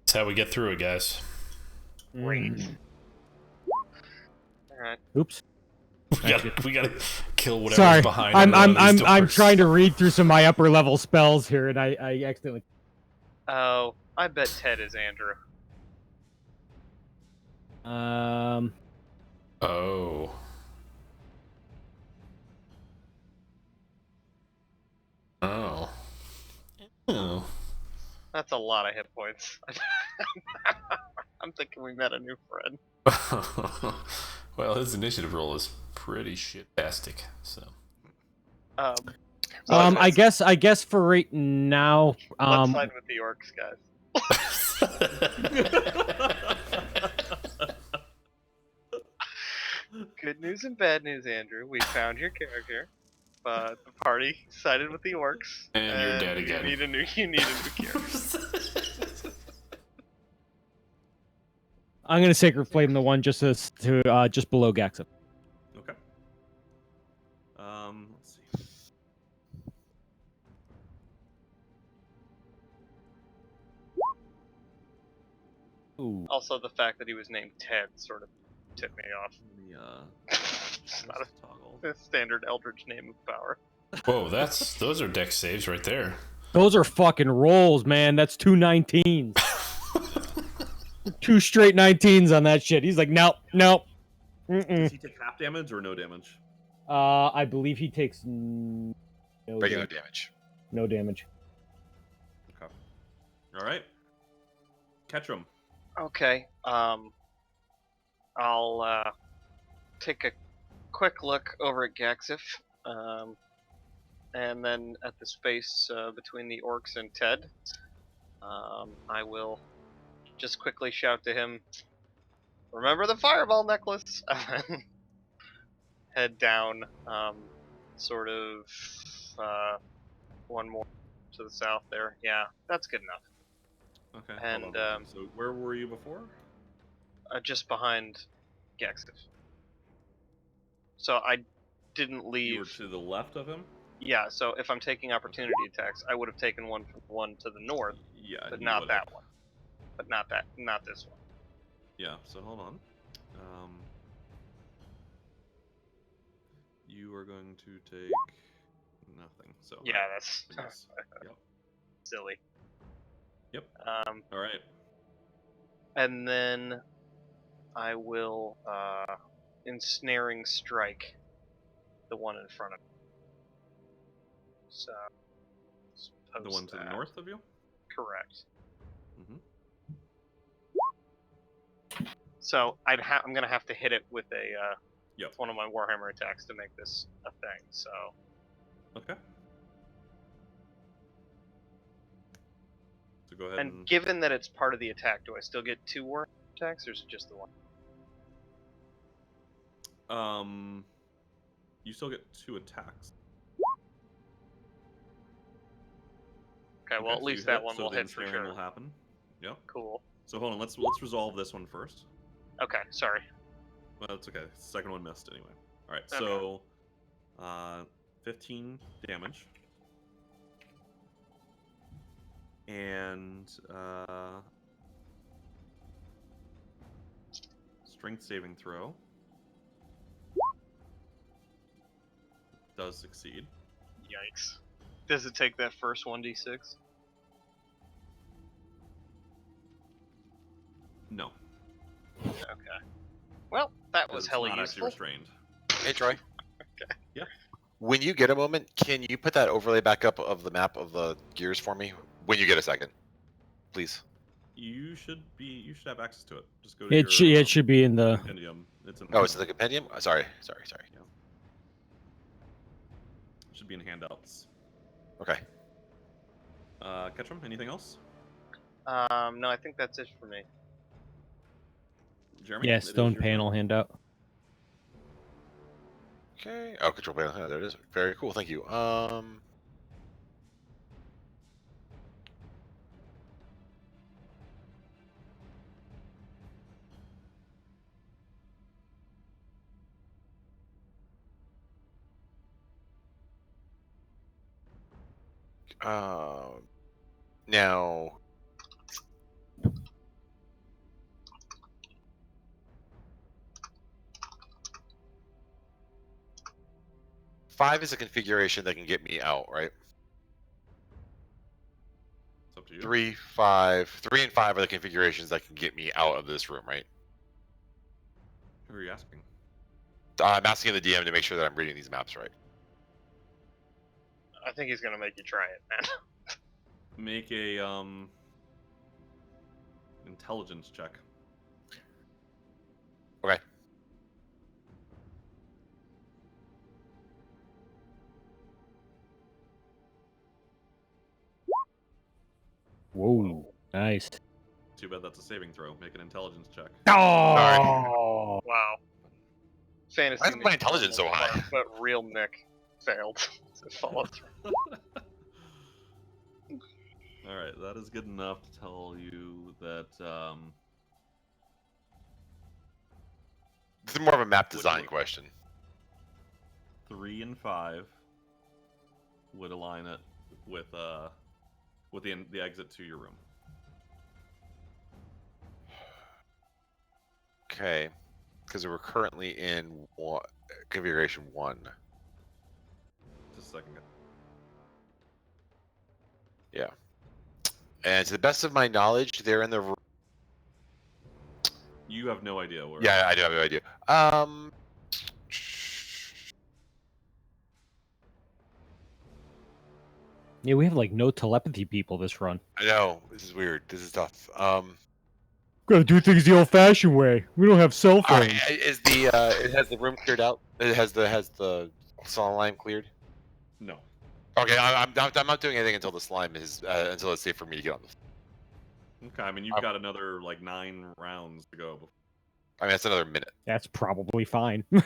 That's how we get through it, guys. Great. Alright. Oops. We gotta kill whatever's Sorry, behind. I'm trying to read through some of my upper level spells here, and I accidentally. Oh, I bet Ted is Andrew. Oh. Oh. Oh. That's a lot of hit points. I'm thinking we met a new friend. Well, his initiative roll is pretty shit-tastic, so. I guess for right now, Let's side with the orcs, guys. Good news and bad news, Andrew. We found your character, but the party sided with the orcs. And you're dead again. You need a new character. I'm gonna sacred flame the one just below Gaxa. Okay. Let's see. Ooh. Also, the fact that he was named Ted sort of tipped me off. It's not toggle. a standard Eldritch name of power. Whoa, those are deck saves right there. Those are fucking rolls, man. That's 2 19s. 2 straight 19s on that shit. He's like, nope. Does he take half damage or no damage? I believe he takes no Regular damage. damage. No damage. Okay. All right. Catch him. Okay. I'll take a quick look over at Gaxif, and then at the space between the orcs and Ted. I will just quickly shout to him, "Remember the fireball necklace!" Head down, sort of one more to the south there. Yeah, that's good enough. Okay. And, hold on. So where were you before? Just behind Gaxif. So I didn't leave. You were to the left of him? Yeah, so if I'm taking opportunity attacks, I would have taken one from one to the north, Yeah. but you not would've. that one. But not this one. Yeah, so hold on. You are going to take nothing. So Yeah, that's yes. Yep. silly. Yep. All right. And then I will ensnaring strike the one in front of me. So let's The one post to the that. north of you? Correct. Mm-hmm. So I'm gonna have to hit it with a Yep. one of my Warhammer attacks to make this a thing. So Okay. So go ahead and given that it's part of the attack, do I still get 2 Warhammer attacks, or is it just the one? You still get 2 attacks. Okay, well at so least you that hit, one so will the hit for ensnaring sure. will happen. Yep. Cool. So hold on, let's resolve this one first. Okay, sorry. Well, that's okay. Second one missed anyway. All right, Okay. so 15 damage, and strength saving throw does succeed. Yikes. Does it take that first 1d6? No, Okay. Well, that was it's hella not actually useful. restrained. Hey, Troy. Okay. Yeah. When you get a moment, can you put that overlay back up of the map of the gears for me? When you get a second, please. You should have access to it. Just go to It your should be in the. compendium. It's in Oh, it's in the compendium? Sorry. Yeah. It should be in handouts. Okay. Ketchum, anything else? No, I think that's it for me. Jeremy? Yeah, it is stone your panel turn. handout. Okay. Oh, control panel. Yeah, there it is. Very cool. Thank you. Now. Five is a configuration that can get me out, right? It's up to you. 3, 5, 3 and 5 are the configurations that can get me out of this room, right? Who are you asking? I'm asking the DM to make sure that I'm reading these maps right. I think he's gonna make you try it, man. Make a intelligence check. Okay. Whoa, nice. Too bad that's a saving throw. Make an intelligence check. Oh, Wow. Fantasy. Why is my Nick intelligence so high? But real Nick failed to follow through. All right, that is good enough to tell you that This is more of a map design question. 3 3 and 5 would align it with the exit to your room. Okay, because we're currently in configuration 1. Just a second. Yeah. And to the best of my knowledge, they're in the room. You have no idea where. Yeah, I do have no idea. Yeah, we have like no telepathy people this run. I know this is weird. This is tough. Gotta do things the old-fashioned way. We don't have cell All phones. right, is the it has the room cleared out? It has the slime line cleared? No. Okay, I'm not doing anything until the slime is until it's safe for me to get on the. Okay, I mean you've got another like 9 rounds to go. I mean that's another minute. That's probably fine. I mean,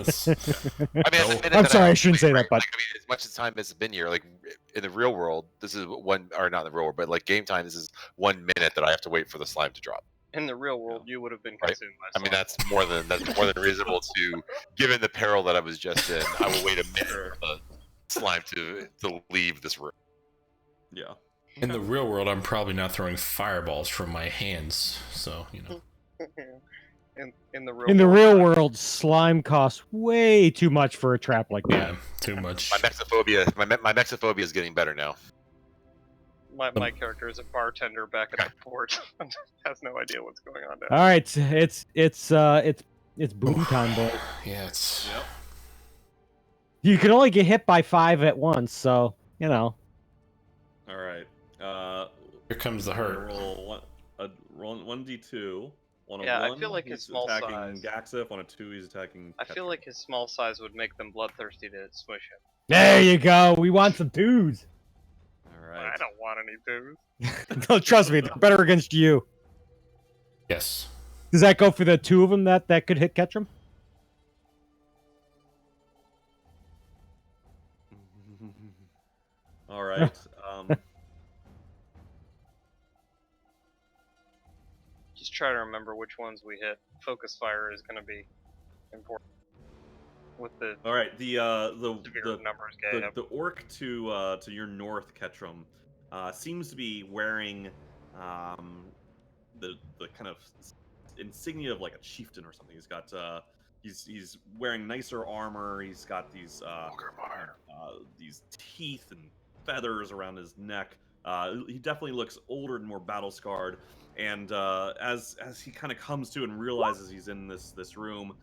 that's a minute I'm that sorry, I have shouldn't to say wait, that, but like, I mean, as much as time has been here, like in the real world, this is one, or not in the real world, but like game time, this is 1 minute that I have to wait for the slime to drop. In the real world, you would have been Right. consumed by I mean, slime. that's more than reasonable to, given the peril that I was just in. I will wait a minute for the slime to leave this room. Yeah. In the real world, I'm probably not throwing fireballs from my hands, so you know. in the real in the world, real world, slime costs way too much for a trap like that. Yeah, too much. My mexophobia is getting better now. my character is a bartender back at the port. Has no idea what's going on down. All right, it's boom time, boys. Yeah, it's. Yep. You can only get hit by 5 at once, so you know. All right. Here comes the hurt. Roll 1d2. On a Yeah, I 1, feel like his he's small attacking size- Gaxif. On a 2, he's attacking. I feel like his small size would make them bloodthirsty to smush him. There you go. We want some twos. All right. I don't want any twos. No, trust me, they're better against you. Yes. Does that go for the 2 of them that could hit Ketchum? All right. Just try to remember which ones we hit. Focus fire is going to be important with the All right. severe numbers getting up. The orc to your north, Ketchum, seems to be wearing the kind of insignia of like a chieftain or something. He's got he's wearing nicer armor. He's got these teeth and feathers around his neck. He definitely looks older and more battle scarred. And as he kind of comes to and realizes he's in this room,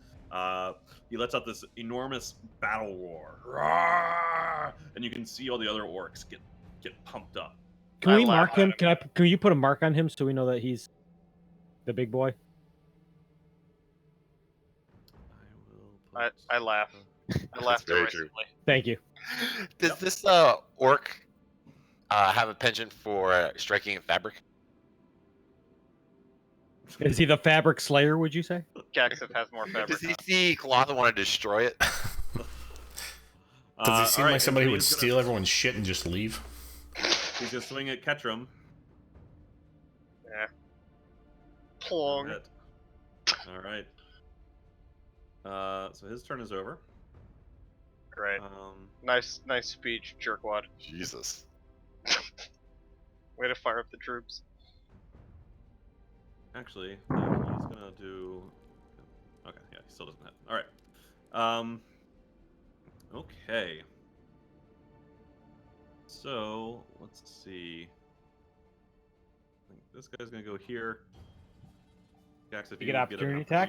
he lets out this enormous battle roar, Roar! And you can see all the other orcs get pumped up. Can we mark him? Can you put a mark on him so we know that he's the big boy? I laugh. I laugh very true. derisively. Thank you. Does this orc have a penchant for striking in fabric? Is he the fabric slayer, would you say? Gaxif has more fabric. Does he on. see cloth and want to destroy it? Does he seem all right, like somebody so who would he's gonna- steal everyone's shit and just leave? He's gonna swing at Ketchum. Yeah. Plong. Hit. All right. So his turn is over. Great. Nice speech, jerkwad. Jesus. Way to fire up the troops. Actually, he's gonna do. Okay, yeah, he still doesn't hit. All right. Okay. So let's see. I think this guy's gonna go here. Gax, if You get opportunity attack?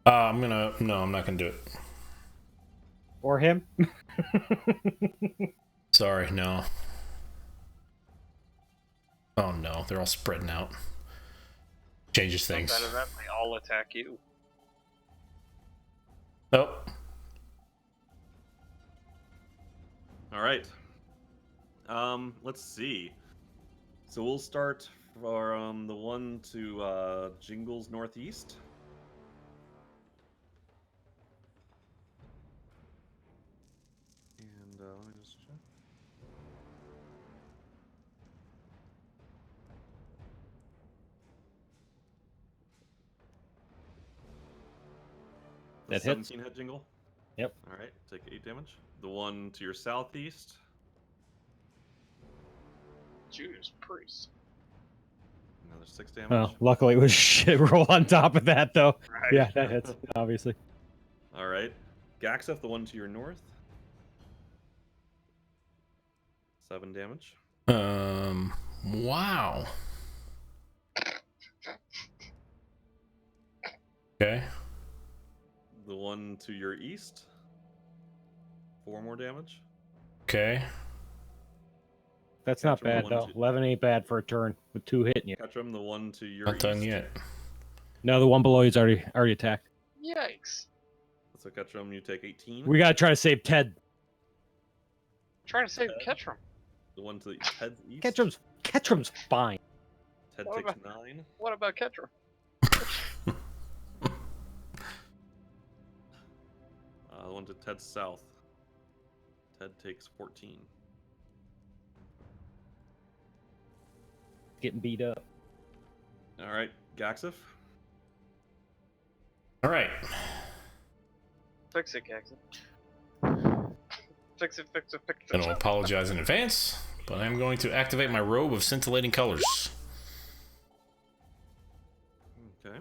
I'm not gonna do it. Or him? Sorry, no. Oh no, they're all spreading out. Changes things. Better than they all attack you. Oh. All right. Let's see. So we'll start from the one to Jingle's northeast. And let me just check. That hits. 17 hit Jingle. Yep. All right, take 8 damage. The one to your southeast. Judas Priest. Another 6 damage. Well, luckily it was shit roll on top of that, though. Right. Yeah, that hits, obviously. All right. Gaxef, the one to your north. 7 damage. Wow. Okay. The one to your east. 4 more damage. Okay. That's not Ketchum, the bad, one though. to- 11 ain't bad for a turn with 2 hitting you. Ketchum, the one to your Not east. done yet. No, the one below you's already attacked. Yikes. So Ketchum, you take 18. We gotta try to save Ted. Trying to save Ketchum. The one to Ted's east. Ketchum's fine. Ted What takes about- 9. What about Ketchum? The one to Ted's south. Ted takes 14. Getting beat up. All right, Gaxef. All right. Fix it, Jackson. Fix it. And I'll apologize in advance, but I'm going to activate my robe of scintillating colors. Okay.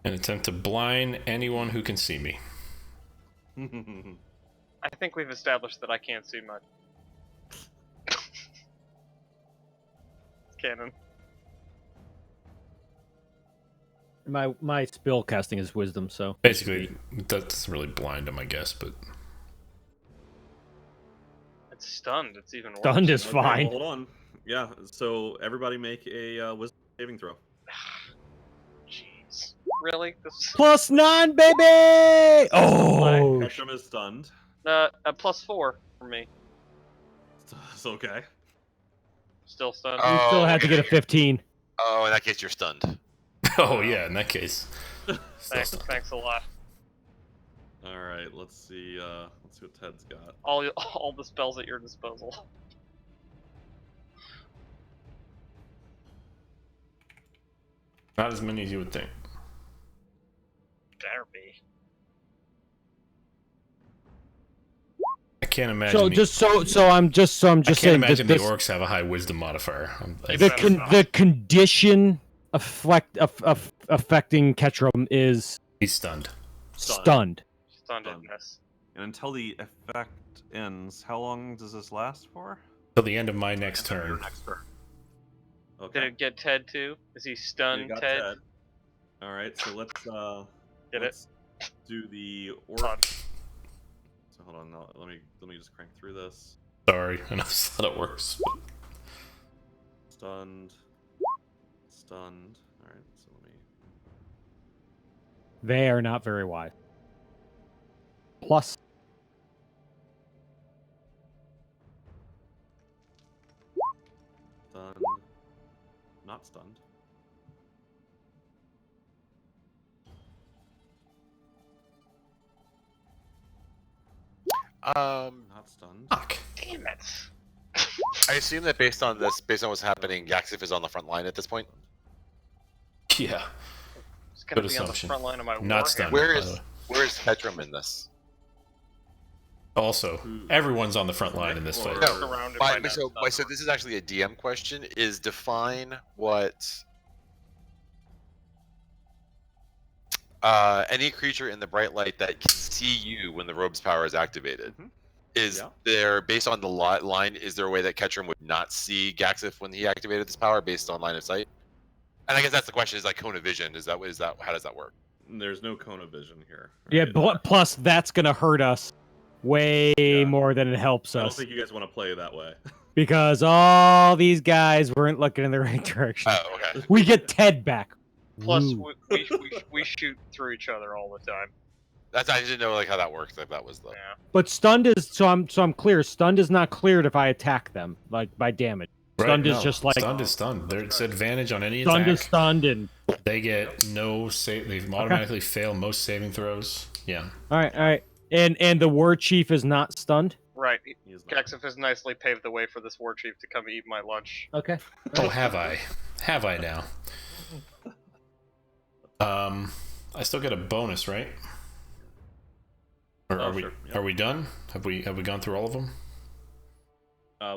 And attempt to blind anyone who can see me. I think we've established that I can't see much. It's canon. My spell casting is wisdom, so Basically, that doesn't really blind him, I guess, but It's stunned. It's even worse. stunned is Okay, well, fine. hold on. Yeah, so everybody make a wisdom saving throw. Jeez. Really? This +9, baby! Oh, Ketchum is stunned. a +4 for me. It's okay. Still stunned. you still had to get a 15. Oh, in that case, you're stunned. oh yeah, in that case. Thanks a lot. All right, let's see what Ted's got. All the spells at your disposal. Not as many as you would think. Better be. I can't imagine. So I'm just I can't saying imagine this, the orcs have a high wisdom modifier. the condition affecting Ketchum is He's stunned. stunned. Stunnedness. And until the effect ends, how long does this last for? Till the end of my next turn. Okay. Did it get Ted too? Is he You stunned, got Ted? All right, so let's Get let's do the orc. Todd. So hold on, no, let me just crank through this. Sorry, I know that's how it works. Stunned. All right, so let me. They are not very wise. Plus, Stunned. Not stunned. Not stunned. Fuck. Damn it. I assume that based on what's happening, Gaxif is on the front line at this point. Yeah. It's gonna Good be on the assumption. front line of my Not warhammer. stunned. Where by is the way. where is Ketchum in this? Also, everyone's on the front line in this fight. No. Surrounded by So this is actually a DM question. Is define what any creature in the bright light that can see you when the robe's power is activated. Mhm. Is Yeah. there, based on the line, is there a way that Ketchum would not see Gaxif when he activated this power based on line of sight? And I guess that's the question: is like cone of vision? Is that how does that work? There's no cone of vision here. yeah. right? Plus, that's gonna hurt us way Yeah. more than it helps I don't us think you guys want to play that way. because all these guys weren't looking in the right direction. Oh, okay. We get Ted back. Plus, Woo. we shoot through each other all the time. That's I didn't know like how that works. If that was the Yeah. But stunned is so I'm clear. Stunned is not cleared if I attack them like by damage. Stunned is just like stunned is stunned. There's advantage on any stunned attack. is stunned and They get no save. They automatically fail most saving throws. Yeah. all right. And the war chief is not stunned. Right. He is not. Gaxif has nicely paved the way for this war chief to come eat my lunch. Okay. Oh, have I? Have I now? I still get a bonus, right? Or Sure. Yep. are we done? Have we gone through all of them?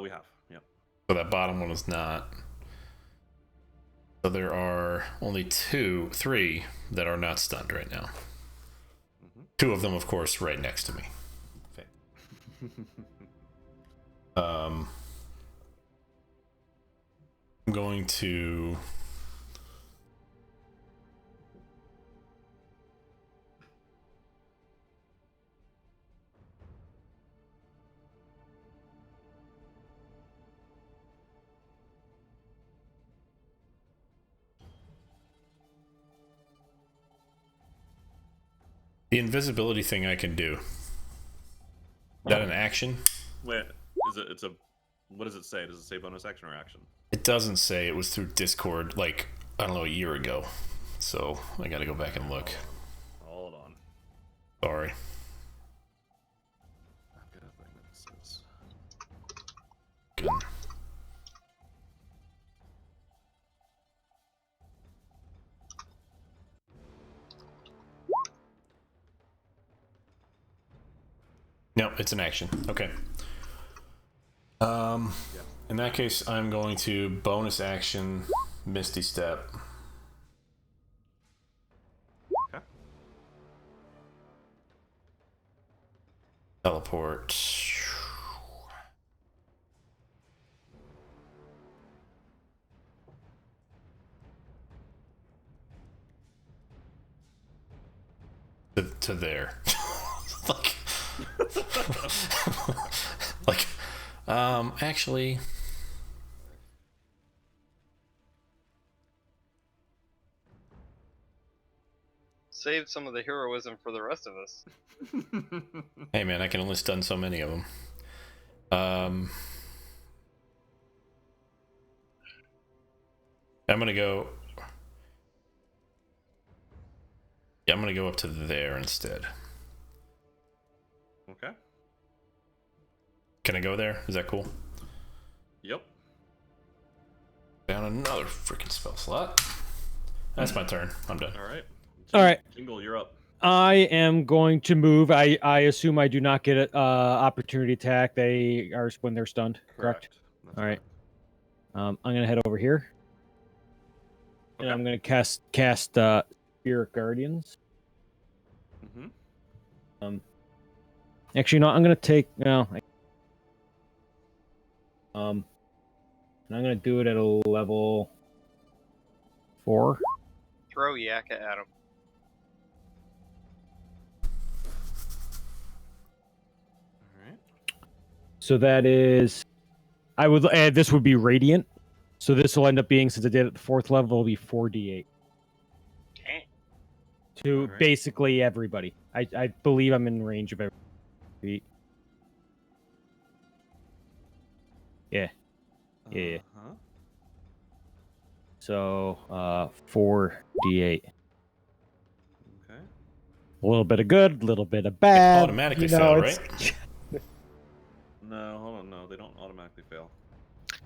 We have. Yep. So that bottom one is not. So there are only 3 that are not stunned right now. 2 of them, of course, right next to me. I'm going to the invisibility thing I can do. Is that an action? Wait, it's a what does it say? Does it say bonus action or action? It doesn't say. It was through Discord, like, I don't know, a year ago. So I gotta go back and look. Hold on. Sorry. I've got a thing that says. Good. No, it's an action. Okay. Yeah. In that case, I'm going to bonus action Misty Step. Okay. Teleport. To there. Like, like, actually, Save some of the heroism for the rest of us. hey man, I can only stun so many of them. I'm gonna go. Yeah, I'm gonna go up to there instead. Okay. Can I go there? Is that cool? Yep. Down another freaking spell slot. That's my turn. I'm done. All right. All right. Jingle, you're up. I am going to move. I assume I do not get an opportunity attack. They are when they're stunned, correct? That's All right. correct. I'm gonna head over here, and Okay. I'm gonna cast Spirit Guardians. Mm-hmm. Actually, no. I'm gonna take no. And I'm gonna do it at a level 4. Throw Yakka at him. All right. So that is, I would add this would be Radiant. So this will end up being, since I did it at the 4th level, it'll be 4d8 Dang. to Alright. basically everybody. I believe I'm in range of every. Yeah. Yeah. Uh-huh. So 4d8. Okay. A little bit of good, a little bit of bad. Automatically fail, it's- right? No, hold on. No, they don't automatically fail.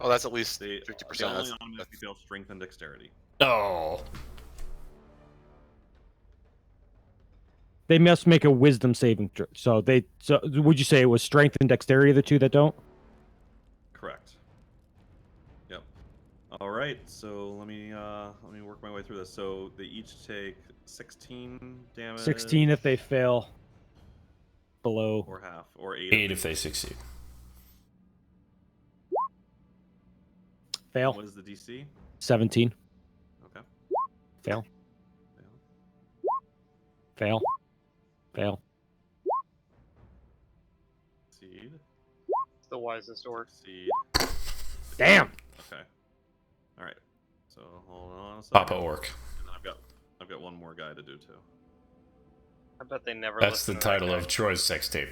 Oh, that's at least They 50%. They only That's, automatically fail strength and dexterity. Oh. They must make a Wisdom saving throw. So would you say it was Strength and Dexterity the 2 that don't? Correct. Yep. All right. So let me work my way through this. So they each take 16 damage. 16 if they fail. Below. Or half, or 8. 8 if they succeed. Fail. What is the DC? 17. Okay. Fail. Fail. Fail. Fail. Succeed. It's the wisest orc. Succeed. Damn. Okay. All right. So hold on a second. Papa Orc. And I've got one more guy to do too. I bet they never That's the listen to that title guy. of Troy's sex tape.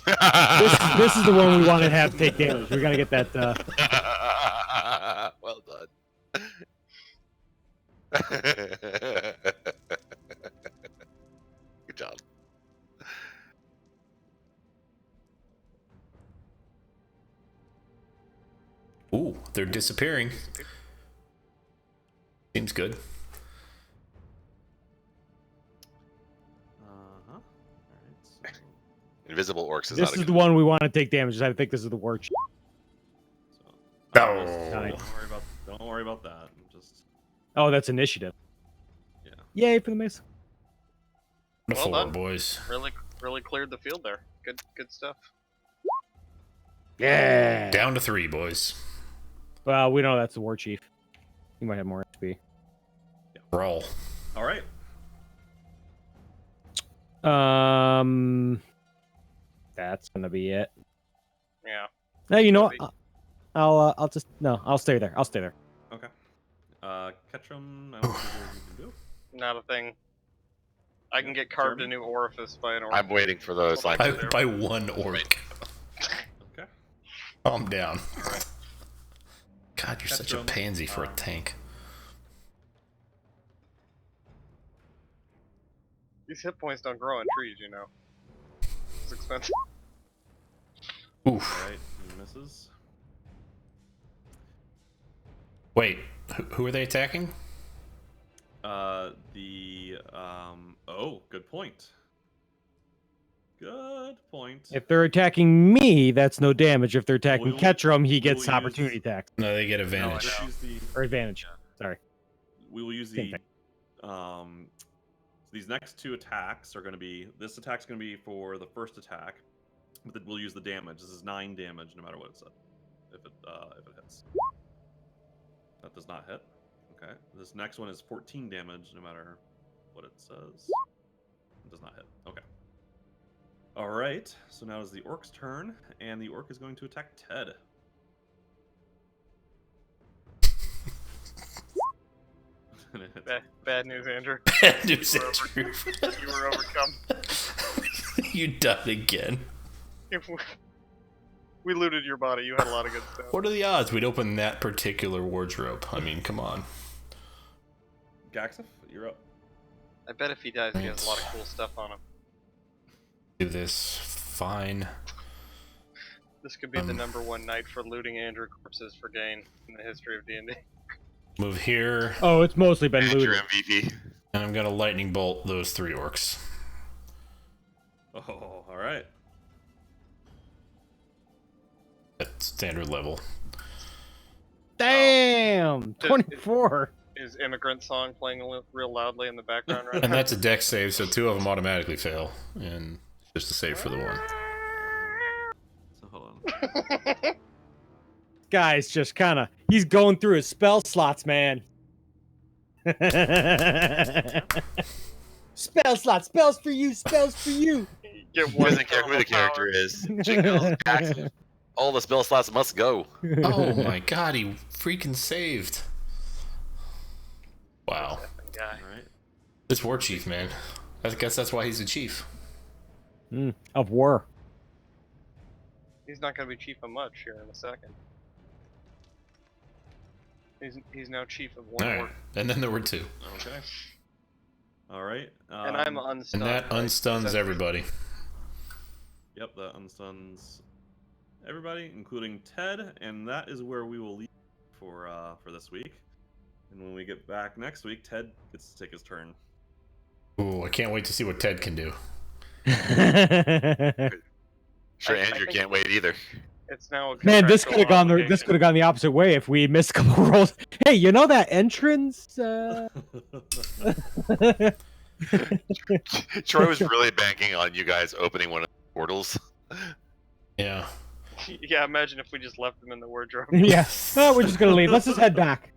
This is the one we want to have take damage. We're gonna get that. Well done. Good job. Ooh, they're disappearing. Seems good. Uh-huh. All right. So, Invisible orcs is This not a is good the one we want to take damage. I think this is the worksheet. so Oh. don't worry about that. Just Oh, that's initiative. yeah. Yay for the miss. Well 4, done. boys. Really cleared the field there. Good stuff. Yeah. Down to 3, boys. Well, we know that's the war chief. He might have more HP. Roll. All right. That's gonna be it. Yeah. No, you know what? I'll stay there. I'll stay there. Okay. Ketchum, I don't think there's anything you can do. Not a thing. I can get carved a new orifice by an orc. I'm waiting for those. That's what I can do. By 1 orc. Okay. Calm down. All right. God, you're such a Ketchum, pansy for a tank. These hit points don't grow on trees, you know. It's expensive. Oof. All right. He misses. Wait, who are they attacking? Oh, good point. Good point. If they're attacking me, that's no damage. If they're attacking We'll- Ketchum, he gets we'll opportunity use- attack No, they get No, advantage. let's use the. or advantage. Sorry. We will use Same the. So these next 2 attacks are going to be. This attack's going to be for the first attack, but then we'll use the damage. This is 9 damage, no matter what it said. If it hits. That does not hit. Okay. This next one is 14 damage, no matter what it says. It does not hit. Okay. All right. So now is the orc's turn, and the orc is going to attack Ted. Bad news, Andrew. Bad news, You were Andrew. You were overcome. You died again. We looted your body. You had a lot of good stuff. What are the odds we'd open that particular wardrobe? I mean, come on. Gaxif, you're up. I bet if he dies, he has a lot of cool stuff on him. Do this. Fine. This could be the #1 night for looting Andrew corpses for gain in the history of D&D. Move here, Oh, it's mostly been Andrew looted. MVP. and I'm gonna lightning bolt those 3 orcs. Oh, all right. At standard level. Damn! 24. Is Immigrant Song playing real loudly in the background right And now? that's a dex save, so 2 of them automatically fail. And just a save for the 1. So hold on. Guy's just kind of... He's going through his spell slots, man. Spell slots. Spells for you. Spells for you. Get He one doesn't care who the thermal character power. is. Jingles, Paxton, all the spell slots must go. Oh my god, he freaking saved. Wow. Effing guy. All right. This war chief, man. I guess that's why he's the chief. Of war. He's not going to be chief of much here in a second. He's now chief of one Alright. orc. And then there were 2. Okay. All right. And I'm unstunned. And that right? unstuns That's- everybody. Yep, that unstuns everybody, including Ted, and that is where we will leave for this week. And when we get back next week, Ted gets to take his turn. Ooh, I can't wait to see what Ted can do. Sure, I Andrew think- can't wait either. It's now a Man, this contractual could have gone obligation. the opposite way if we missed a couple rolls. Hey, you know that entrance? Troy was really banking on you guys opening one of the portals. Yeah. Yeah, imagine if we just left him in the wardrobe. Yeah. Oh, we're just gonna leave. Let's just head back.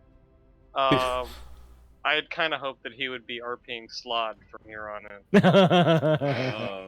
I had kind of hoped that he would be RPing Slod from here on in. uh,